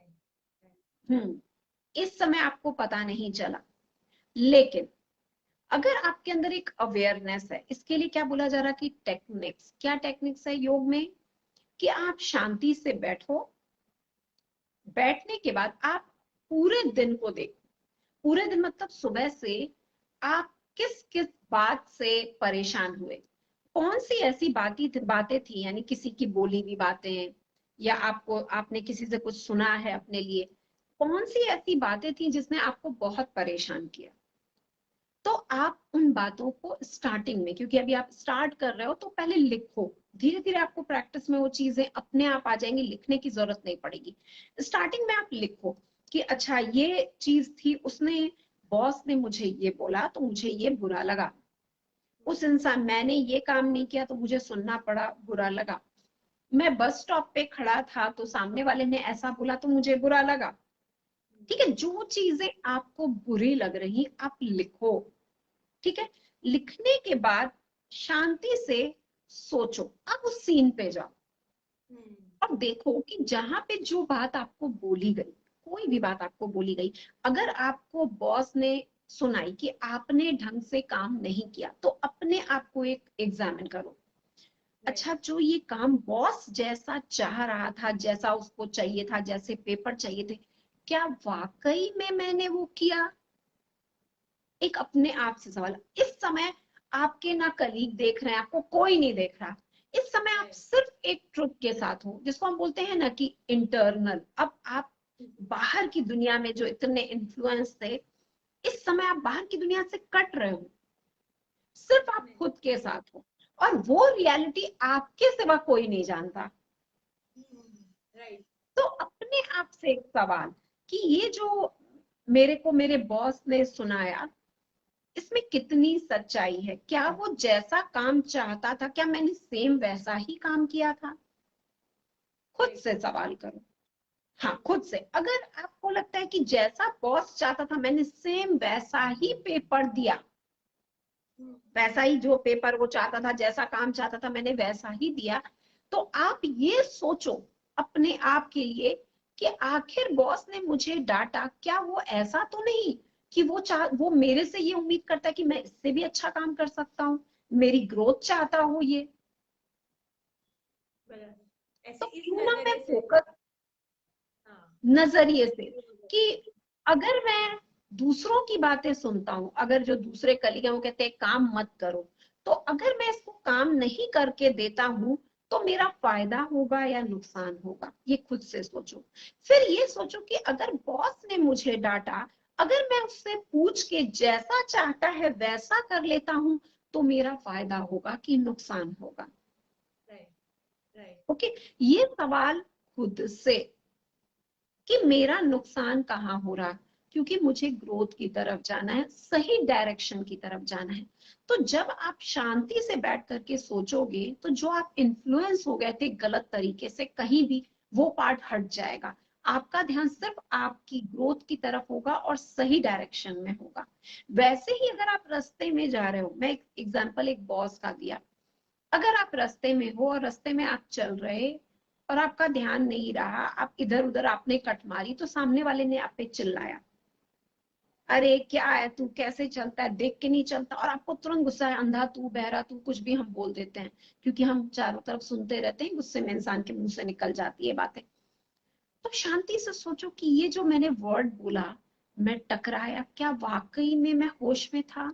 B: इस समय आपको पता नहीं चला, लेकिन अगर आपके अंदर एक अवेयरनेस है, इसके लिए क्या बोला जा रहा कि टेक्निक्स, क्या टेक्निक्स है योग में, कि आप शांति से बैठो, बैठने के बाद आप पूरे दिन को देखो, पूरे दिन मतलब सुबह से आप किस किस बात से परेशान हुए, कौन सी ऐसी बातें थी, यानी किसी की बोली हुई बातें, या आपने किसी से कुछ सुना है अपने लिए, कौन सी ऐसी बातें थी जिसने आपको बहुत परेशान किया। तो आप उन बातों को स्टार्टिंग में, क्योंकि अभी आप स्टार्ट कर रहे हो, तो पहले लिखो, धीरे धीरे आपको प्रैक्टिस में वो चीजें अपने आप आ जाएंगी, लिखने की जरूरत नहीं पड़ेगी। स्टार्टिंग में आप लिखो कि अच्छा ये चीज थी, उसने बॉस ने मुझे ये बोला तो मुझे ये बुरा लगा, उस इंसान, मैंने ये काम नहीं किया तो मुझे सुनना पड़ा, बुरा लगा, मैं बस स्टॉप पे खड़ा था तो सामने वाले ने ऐसा बोला तो मुझे बुरा लगा। ठीक है, जो चीजें आपको बुरी लग रही आप लिखो। ठीक है, लिखने के बाद शांति से सोचो, अब उस सीन पे जाओ और देखो कि जहां पे जो बात आपको बोली गई, कोई भी बात आपको बोली गई, अगर आपको बॉस ने सुनाई कि आपने ढंग से काम नहीं किया, तो अपने आप को एक एग्जामिन करो। अच्छा, जो ये काम बॉस जैसा चाह रहा था, जैसा उसको चाहिए था, जैसे पेपर चाहिए थे, क्या वाकई में मैंने वो किया? एक अपने आप से सवाल। इस समय आपके ना कलीग देख रहे हैं, आपको कोई नहीं देख रहा, इस समय आप सिर्फ एक ट्रुथ के साथ हो, जिसको हम बोलते हैं ना कि इंटरनल। अब आप बाहर की दुनिया में जो इतने इन्फ्लुएंस थे, इस समय आप बाहर की दुनिया से कट रहे हो, सिर्फ आप खुद के साथ हो, और वो रियलिटी आपके सिवा कोई नहीं जानता।
A: राइट।
B: तो अपने आप से एक सवाल कि ये जो मेरे को मेरे बॉस ने सुनाया, इसमें कितनी सच्चाई है? क्या वो जैसा काम चाहता था, क्या मैंने सेम वैसा ही काम किया था? खुद से सवाल करो। हाँ, खुद से। अगर आपको लगता है कि जैसा बॉस चाहता था मैंने सेम वैसा ही पेपर दिया, वैसा ही जो पेपर वो चाहता था, जैसा काम चाहता था मैंने वैसा ही दिया, तो आप ये सोचो अपने आप के लिए कि आखिर बॉस ने मुझे डांटा, क्या वो ऐसा तो नहीं कि वो मेरे से ये उम्मीद करता है कि मैं इससे भी अच्छा काम कर सकता हूँ, मेरी ग्रोथ चाहता हो ये?
A: ऐसे
B: तो
A: इस
B: क्यों ना मैं
A: नजरिए से।
B: फोकस,
A: हाँ।
B: नजरिए से, कि अगर मैं दूसरों की बातें सुनता हूँ, अगर जो दूसरे कलीग हैं वो कहते हैं काम मत करो, तो अगर मैं इसको काम नहीं करके देता हूँ तो मेरा फायदा होगा या नुकसान होगा? ये खुद से सोचो। फिर ये सोचो कि अगर बॉस ने मुझे डांटा, अगर मैं उससे पूछ के जैसा चाहता है वैसा कर लेता हूँ, तो मेरा फायदा होगा कि नुकसान होगा? ओके, ये सवाल खुद से कि मेरा नुकसान कहाँ हो रहा, क्योंकि मुझे ग्रोथ की तरफ जाना है, सही डायरेक्शन की तरफ जाना है। तो जब आप शांति से बैठ करके सोचोगे, तो जो आप इन्फ्लुएंस हो गए थे गलत तरीके से कहीं भी, वो पार्ट हट जाएगा। आपका ध्यान सिर्फ आपकी ग्रोथ की तरफ होगा और सही डायरेक्शन में होगा। वैसे ही अगर आप रास्ते में जा रहे हो, मैं एक एग्जांपल एक बॉस का दिया, अगर आप रास्ते में हो और रास्ते में आप चल रहे और आपका ध्यान नहीं रहा, आप इधर उधर आपने कट मारी, तो सामने वाले ने आप पे चिल्लाया, अरे क्या है तू, कैसे चलता है, देख के नहीं चलता, और आपको तुरंत गुस्सा है, अंधा तू, बहरा तू, कुछ भी हम बोल देते हैं, क्योंकि हम चारों तरफ सुनते रहते हैं, गुस्से में इंसान के मुंह से निकल जाती है बातें। तो शांति से सोचो कि ये जो मैंने वर्ड बोला, मैं टकराया, क्या वाकई में मैं होश में था?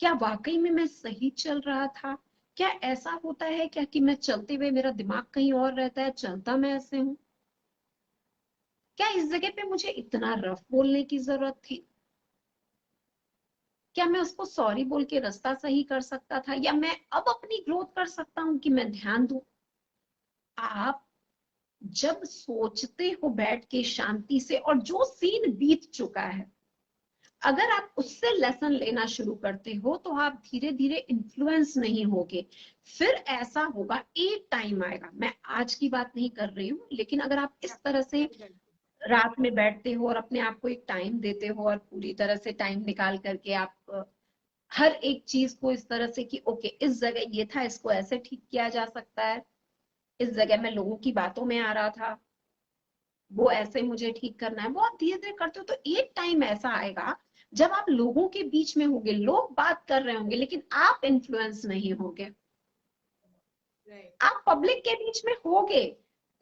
B: क्या वाकई में मैं सही चल रहा था? क्या ऐसा होता है क्या कि मैं चलते हुए मेरा दिमाग कहीं और रहता है, चलता मैं ऐसे हूं? क्या इस जगह पे मुझे इतना रफ बोलने की जरूरत थी? क्या मैं उसको सॉरी बोल के रास्ता सही कर सकता था, या मैं अब अपनी ग्रोथ कर सकता हूँ कि मैं ध्यान दूं? आप जब सोचते हो बैठ के शांति से, और जो सीन बीत चुका है, अगर आप उससे लेसन लेना शुरू करते हो, तो आप धीरे धीरे इन्फ्लुएंस नहीं होगे। फिर ऐसा होगा, एक टाइम आएगा, मैं आज की बात नहीं कर रही हूँ, लेकिन अगर आप इस तरह से रात में बैठते हो और अपने आप को एक टाइम देते हो और पूरी तरह से टाइम निकाल करके आप हर एक चीज को इस तरह से कि ओके, इस जगह ये था, इसको ऐसे ठीक किया जा सकता है, इस जगह मैं लोगों की बातों में आ रहा था, वो ऐसे मुझे ठीक करना है, वो आप धीरे धीरे करते हो, तो एक टाइम ऐसा आएगा जब आप लोगों के बीच में होंगे, लोग बात कर रहे होंगे लेकिन आप इन्फ्लुएंस नहीं होगे, आप पब्लिक के बीच में होगे,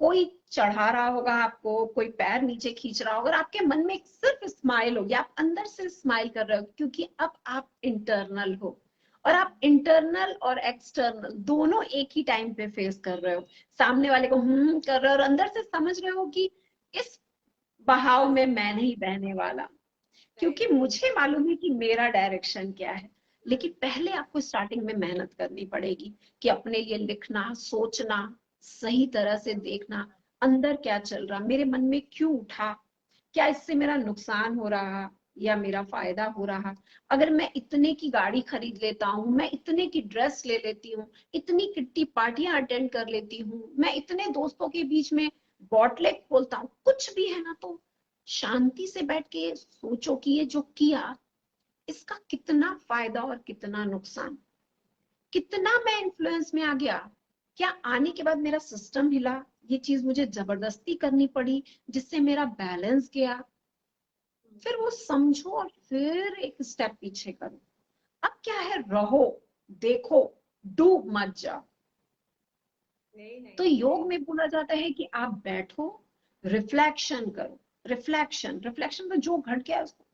B: कोई चढ़ा रहा होगा आपको, कोई पैर नीचे खींच रहा होगा, और आपके मन में सिर्फ स्माइल होगी, आप अंदर से स्माइल कर रहे हो, क्योंकि अब आप इंटरनल हो, और आप इंटरनल और एक्सटर्नल दोनों एक ही टाइम पे फेस कर रहे हो। सामने वाले को कर रहे हो और अंदर से समझ रहे हो कि इस बहाव में मैं नहीं बहने वाला, क्योंकि मुझे मालूम है कि मेरा डायरेक्शन क्या है। लेकिन पहले आपको स्टार्टिंग में मेहनत करनी पड़ेगी कि अपने लिए लिखना, सोचना, सही तरह से देखना अंदर क्या चल रहा, मेरे मन में क्यों उठा, क्या इससे मेरा नुकसान हो रहा या मेरा फायदा हो रहा। अगर मैं इतने की गाड़ी खरीद लेता हूँ, मैं इतने की ड्रेस ले लेती हूँ, इतनी किट्टी पार्टियां अटेंड कर लेती हूँ, मैं इतने दोस्तों के बीच में बॉटलेग खोलता हूँ, कुछ भी है ना, तो शांति से बैठ के सोचो कि ये जो किया इसका कितना फायदा और कितना नुकसान, कितना मैं इन्फ्लुएंस में आ गया, क्या आने के बाद मेरा सिस्टम हिला, ये चीज मुझे जबरदस्ती करनी पड़ी जिससे मेरा बैलेंस गया। फिर वो समझो और फिर एक स्टेप पीछे करो। अब क्या है, रहो, देखो, डूब मत जाओ।
A: नहीं नहीं
B: तो योग में बोला जाता है कि आप बैठो, रिफ्लेक्शन करो। रिफ्लेक्शन रिफ्लेक्शन में जो घट गया उसको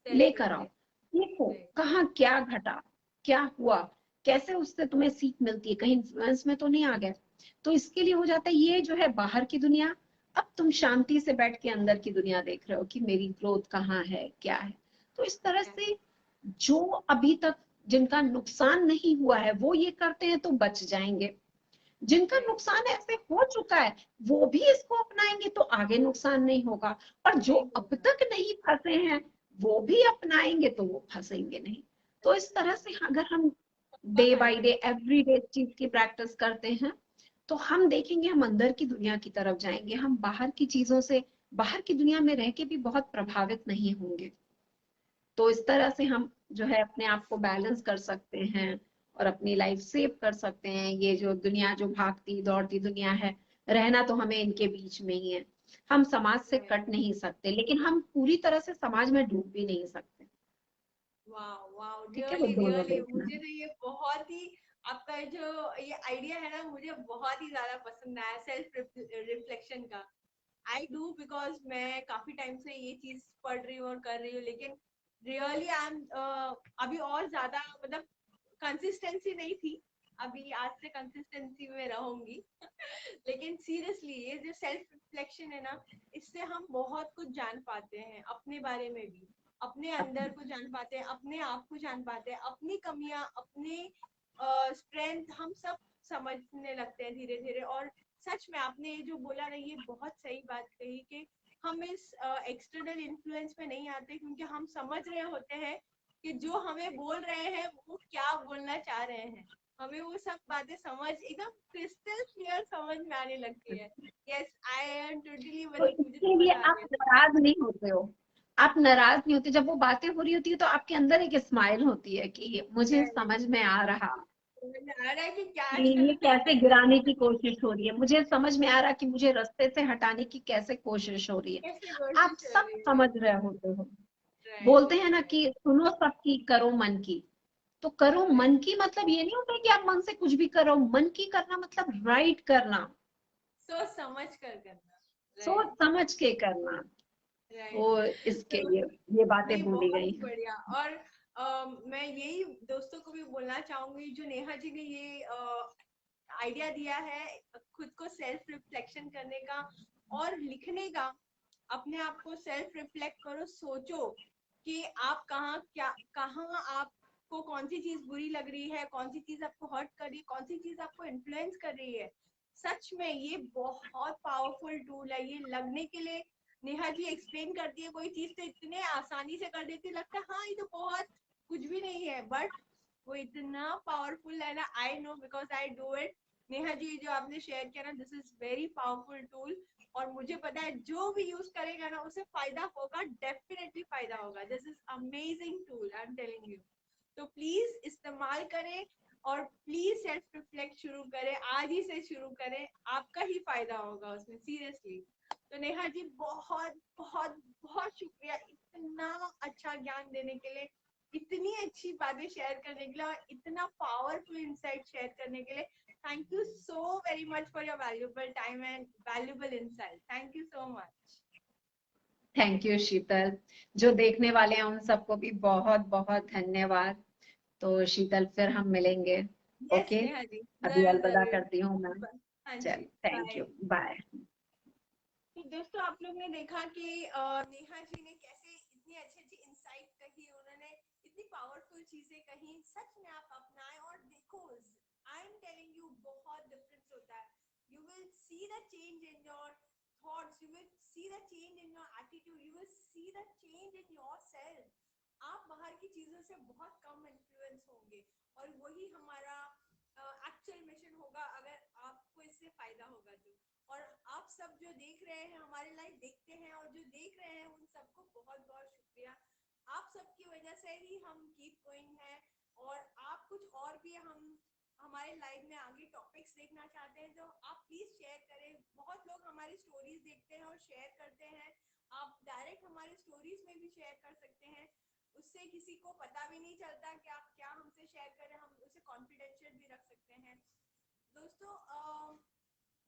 A: सेल्फ
B: लेकर आओ,
A: रिफ्लेक्ट।
B: देखो कहाँ क्या घटा, क्या हुआ, कैसे उससे तुम्हें सीख मिलती है, कहीं इन्फ्लुएंस में तो नहीं आ गए। तो इसके लिए हो जाता है ये जो है बाहर की दुनिया, अब तुम शांति से बैठ के अंदर की दुनिया देख रहे हो कि मेरी ग्रोथ कहाँ है, क्या है। तो इस तरह से जो अभी तक जिनका नुकसान नहीं हुआ है वो ये करते हैं तो बच जाएंगे, जिनका नुकसान ऐसे हो चुका है वो भी इसको अपनाएंगे तो आगे नुकसान नहीं होगा, और जो
A: नहीं
B: अब
A: होगा।
B: तक नहीं फंसे हैं वो भी अपनाएंगे तो वो फंसेंगे नहीं। तो इस तरह से अगर हम डे
A: हाँ
B: बाय
A: है।
B: डे एवरी डे चीज की प्रैक्टिस करते हैं तो हम देखेंगे हम अंदर की दुनिया की तरफ जाएंगे, हम बाहर की चीजों से, बाहर की दुनिया में रह के भी बहुत प्रभावित नहीं होंगे। तो इस तरह से हम जो है अपने आप को बैलेंस कर सकते हैं और अपनी लाइफ सेव कर सकते हैं। ये जो दुनिया, जो भागती दौड़ती दुनिया है, रहना तो हमें इनके बीच में ही है। हम समाज से कट नहीं सकते लेकिन हम पूरी तरह से समाज में डूब भी नहीं सकते।
A: वाओ वाओ,
B: ठीक है, वो
A: रियली
B: दोनों
A: रियली
B: देखना
A: मुझे
B: है।
A: तो ये बहुत ही, आपका जो ये आइडिया है ना मुझे बहुत ही ज्यादा पसंद आया, सेल्फ रिफ्लेक्शन का। आई डू, बिकॉज मैं काफी टाइम से ये चीज पढ़ रही हूँ और कर रही हूँ, लेकिन रियली आई एम अभी और ज्यादा, मतलब कंसिस्टेंसी नहीं थी। अभी आज से कंसिस्टेंसी में रहूंगी। लेकिन सीरियसली ये जो सेल्फ रिफ्लेक्शन है ना, इससे हम बहुत कुछ जान पाते हैं अपने बारे में भी, अपने अंदर को जान पाते हैं, अपने आप को जान पाते हैं, अपनी कमियां, अपने स्ट्रेंथ हम सब समझने लगते हैं धीरे धीरे। और सच में आपने ये जो बोला ना, ये बहुत सही बात कही कि हम इस एक्सटर्नल इन्फ्लुएंस में नहीं आते, क्योंकि हम समझ रहे होते हैं कि जो हमें बोल रहे हैं वो क्या बोलना चाह रहे हैं। हमें वो सब बातें समझ एकदम क्रिस्टल क्लियर समझ में आने लगती है। यस, आई एम टोटली,
B: तो
A: मतलब मुझे
B: इसके
A: समझ
B: लिए
A: आ
B: आप
A: गया।
B: नाराज नहीं होते हो, आप नाराज नहीं होते जब वो बातें हो रही होती है तो आपके अंदर एक स्माइल होती है कि मुझे
A: Yes,
B: समझ में आ रहा
A: समझ में आ रहा है कि क्या
B: ये
A: चल रहा
B: कैसे
A: है।
B: गिराने की कोशिश हो रही है, मुझे समझ में आ रहा कि मुझे रास्ते से हटाने की कैसे कोशिश हो रही है।
A: कैसे
B: आप
A: कोशिश हो
B: सब
A: रही है।
B: समझ रहे होते हो।
A: राइट
B: बोलते हैं ना
A: राइट
B: कि सुनो सबकी करो मन की, तो करो मन
A: राइट।
B: की मतलब ये नहीं होता कि आप मन से कुछ भी करो, मन की करना मतलब राइट करना,
A: सोच समझ कर करना।
B: सोच
A: राइट
B: समझ के करना।
A: राइट।
B: तो इसके
A: तो
B: लिए ये बातें
A: नहीं,
B: बोली
A: बहुत
B: गई
A: ही
B: हैं।
A: बढ़िया। और मैं यही दोस्तों को भी बोलना चाहूंगी, जो नेहा जी ने ये आइडिया दिया है खुद को सेल्फ रिफ्लेक्शन करने का और लिखने का। अपने आप को सेल्फ रिफ्लेक्ट करो, सोचो कि आप कहाँ, क्या कहाँ आपको कौन सी चीज बुरी लग रही है, कौन सी चीज आपको हर्ट कर रही है, कौन सी चीज आपको इन्फ्लुएंस कर रही है। सच में ये बहुत पावरफुल टूल है। ये लगने के लिए नेहा जी एक्सप्लेन करती है कोई चीज तो इतने आसानी से कर देती है, लगता है हाँ ये तो बहुत कुछ भी नहीं है, बट वो इतना पावरफुल है ना। I know because I do it. Neha ji जो आपने शेयर किया ना, this is very powerful tool. और मुझे पता है जो भी यूज करेगा ना उसे फायदा होगा, डेफिनेटली फायदा होगा। This is amazing tool, I am telling you. तो प्लीज इस्तेमाल करें और प्लीज सेल्फ रिफ्लेक्ट शुरू करें, आज ही से शुरू करें, आपका ही फायदा होगा उसमें, सीरियसली। तो नेहा जी बहुत बहुत बहुत शुक्रिया इतना अच्छा ज्ञान देने के लिए, इतनी अच्छी बातें शेयर करने के लिए और इतना पावरफुल इंसाइट शेयर करने के लिए। Thank you so very much for your valuable time and valuable insight. Thank you so much.
B: Thank you Sheetal, जो देखने वाले हैं उन सबको भी बहुत बहुत धन्यवाद। तो शीतल फिर हम मिलेंगे।
A: Yes,
B: ओके,
A: नेहा जी,
B: अभी
A: जरूर
B: अलविदा
A: जरूर।
B: करती हूँ मैं।
A: हाँ
B: चल,
A: जी,
B: थैंक
A: बाय।
B: You, bye.
A: तो दोस्तों आप लोग ने देखा कि नेहा जी ने कैसे इतनी अच्छी अच्छी इंसाइट कही, उन्होंने इतनी पावरफुल चीजें कहीं सच में आप अपनाएं और देखो, आई एम टेलिंग यू बहुत डिफरेंस होता है. You will see the change in your thoughts, you will see the change in your attitude, you will see the change in your self. आप बाहर की चीजों से बहुत कम इन्फ्लुएंस होंगे और वही हमारा एक्चुअल मिशन होगा अगर आपको इससे फायदा होगा तो. और आप सब जो देख रहे हैं हमारे लाइव देखते हैं और जो देख रहे हैं उन सबको बहुत बहुत शुक्रिया. आप सबकी वजह से ही हम कीप गोइंग है. और आप कुछ और भी हम हमारे लाइव में आगे टॉपिक्स देखना चाहते हैं तो आप प्लीज शेयर करें. बहुत लोग हमारी स्टोरीज देखते हैं और शेयर करते हैं. आप डायरेक्ट हमारी स्टोरीज में भी शेयर कर सकते हैं. उससे किसी को पता भी नहीं चलता कि आप क्या हमसे शेयर करें. हम उसे कॉन्फिडेंशियल भी रख सकते हैं. दोस्तों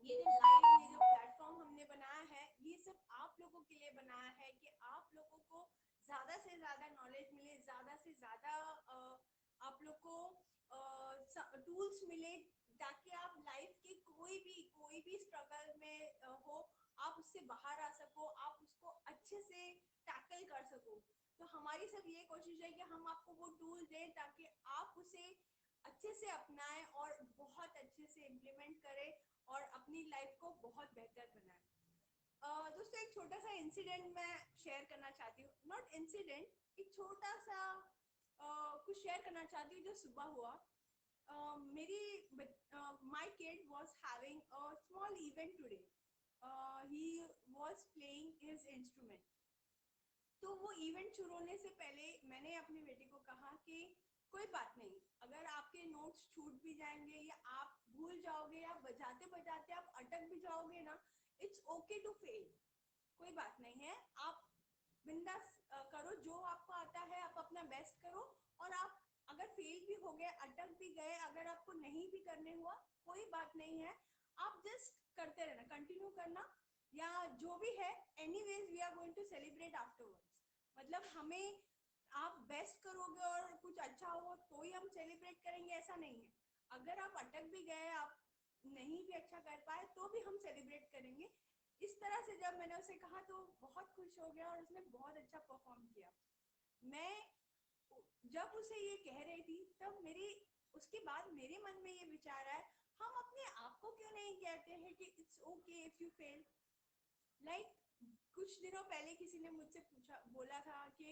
A: ये जो लाइव ये जो प्लेटफॉर्म हमने बनाया है ये सब आप लोगों के लिए बनाया है कि आप लोगों को ज्यादा से ज्यादा नॉलेज मिले, ज्यादा से ज्यादा आप लोग को टूल्स मिले ताकि आप लाइफ के कोई भी स्ट्रगल में हो आप उससे बाहर आ सको, आप उसको अच्छे से टैकल कर सको. तो हमारी सब ये कोशिश है कि हम आपको वो टूल दें ताकि आप उसे अच्छे से अपनाएं और बहुत अच्छे से इम्प्लीमेंट करें और अपनी लाइफ को बहुत बेहतर बनाएं. दोस्तों एक छोटा सा इंसिडेंट मैं शेयर करना चाहती हूँ. नॉट इंसिडेंट, एक छोटा सा कुछ शेयर करना चाहती हूँ जो सुबह हुआ. मेरी my kid was having a small event today. He was playing his instrument. तो वो इवेंट शुरू होने से पहले मैंने अपने बेटे को कहा कि कोई बात नहीं, अगर आपके नोट्स छूट भी जाएंगे या आप भूल जाओगे या बजाते बजाते आप अटक भी जाओगे ना, इट्स ओके टू फेल. कोई बात नहीं है, आप बिंदास करो जो आपको आता है, आप अपना बेस्ट करो. और आप अगर फेल भी हो गए, अटक भी गए, अगर आपको नहीं भी करने हुआ कोई बात नहीं है. आप जस्ट करते रहना, कंटिन्यू करना या जो भी है. Anyways we are going to celebrate afterwards. मतलब हमें आप बेस्ट करोगे और कुछ अच्छा हो तो ही हम सेलिब्रेट करेंगे ऐसा नहीं है. अगर आप अटक भी गए, आप नहीं भी अच्छा कर पाए तो भी हम सेलिब्रेट करेंगे. इस तरह से जब मैंने उसे कहा तो बहुत खुश हो गया और उसने बहुत अच्छा परफॉर्म किया. मैं जब उसे ये कह रही थी तब उसके बाद मेरे मन में ये विचार आया, हम अपने आप को क्यों नहीं कहते हैं कि it's okay if you fail. Like कुछ दिनों पहले किसी ने मुझसे बोला था कि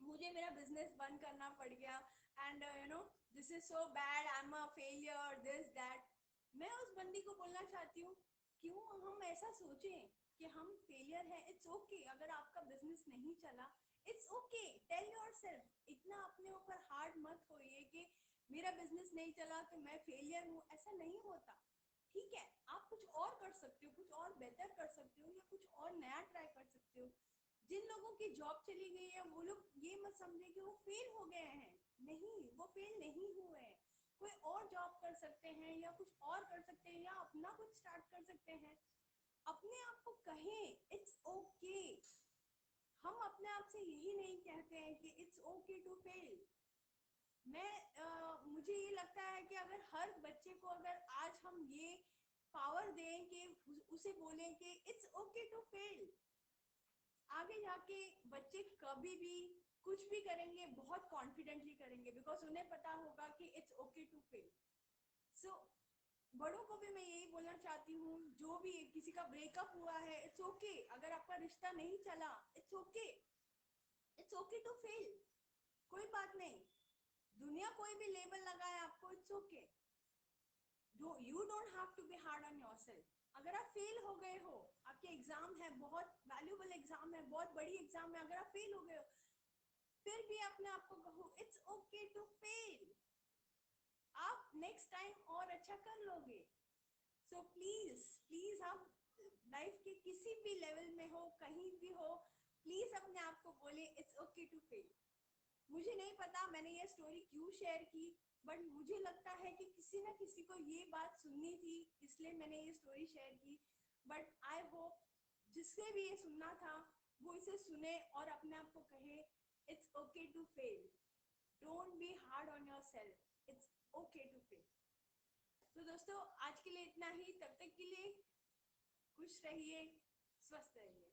A: मुझे मेरा बिजनेस बंद करना पड़ गया and you know this is so bad, I am a failure, this that. मैं उस बंदी को बोलना चाहती हूँ क्यों हम ऐसा सोचें कि हम फेलियर हैं. इट्स ओके अगर आपका बिजनेस नहीं चला, इट्स ओके. टेल योरसेल्फ, इतना अपने ऊपर हार्ड मत होइए कि मेरा बिजनेस नहीं चला तो मैं फेलियर हूँ. ऐसा नहीं होता. ठीक है, आप कुछ और कर सकते हो, कुछ और बेहतर कर सकते हो या कुछ और नया ट्राई कर सकते हो. जिन लोगों की जॉब चली गई है वो लोग ये मत समझे कि वो फेल हो गए हैं. नहीं, वो फेल नहीं हुए हैं. कोई और जॉब कर सकते हैं या कुछ और कर सकते हैं या अपना कुछ स्टार्ट कर सकते हैं. अपने आप को कहें इट्स ओके. हम अपने आप से यही नहीं कहते हैं कि इट्स ओके टू फेल. मुझे ये लगता है कि अगर हर बच्चे को अगर आज हम ये पावर दें कि उसे बोलें कि इट्स ओके टू फेल, आगे जाके बच्चे कभी भी कुछ भी करेंगे बहुत कॉन्फिडेंटली करेंगे बिकॉज उन्हें पता होगा कि इट्स ओके टू फेल. सो बड़ों को भी मैं यही बोलना चाहती हूँ, जो भी किसी का ब्रेकअप हुआ है इट्स ओके. अगर आपका रिश्ता नहीं चला it's okay. It's okay to fail. कोई बात नहीं. दुनिया कोई भी लेबल लगाए आपको, it's okay. You don't have to be hard on yourself. अगर आप फेल हो गए हो, आपके एग्जाम है, बहुत वैल्यूएबल एग्जाम है, बहुत बड़ी एग्जाम है, अगर आप फेल हो गए हो फिर भी अपने आप को कहो इट्स ओके टू फेल. आप नेक्स्ट टाइम और अच्छा कर लोगे. सो प्लीज प्लीज आप लाइफ के किसी भी लेवल में हो, कहीं भी हो, प्लीज अपने आप को बोले इट्स ओके टू फेल. मुझे नहीं पता मैंने ये स्टोरी क्यों शेयर की, बट मुझे लगता है कि किसी ना किसी को ये बात सुननी थी, इसलिए मैंने ये स्टोरी शेयर की. बट आई होप जिससे भी ये सुनना था वो इसे सुने और अपने आप को कहे it's okay to fail. Don't be hard on yourself. It's okay to fail. तो दोस्तों आज के लिए इतना ही. तब तक के लिए खुश रहिए, स्वस्थ रहिए.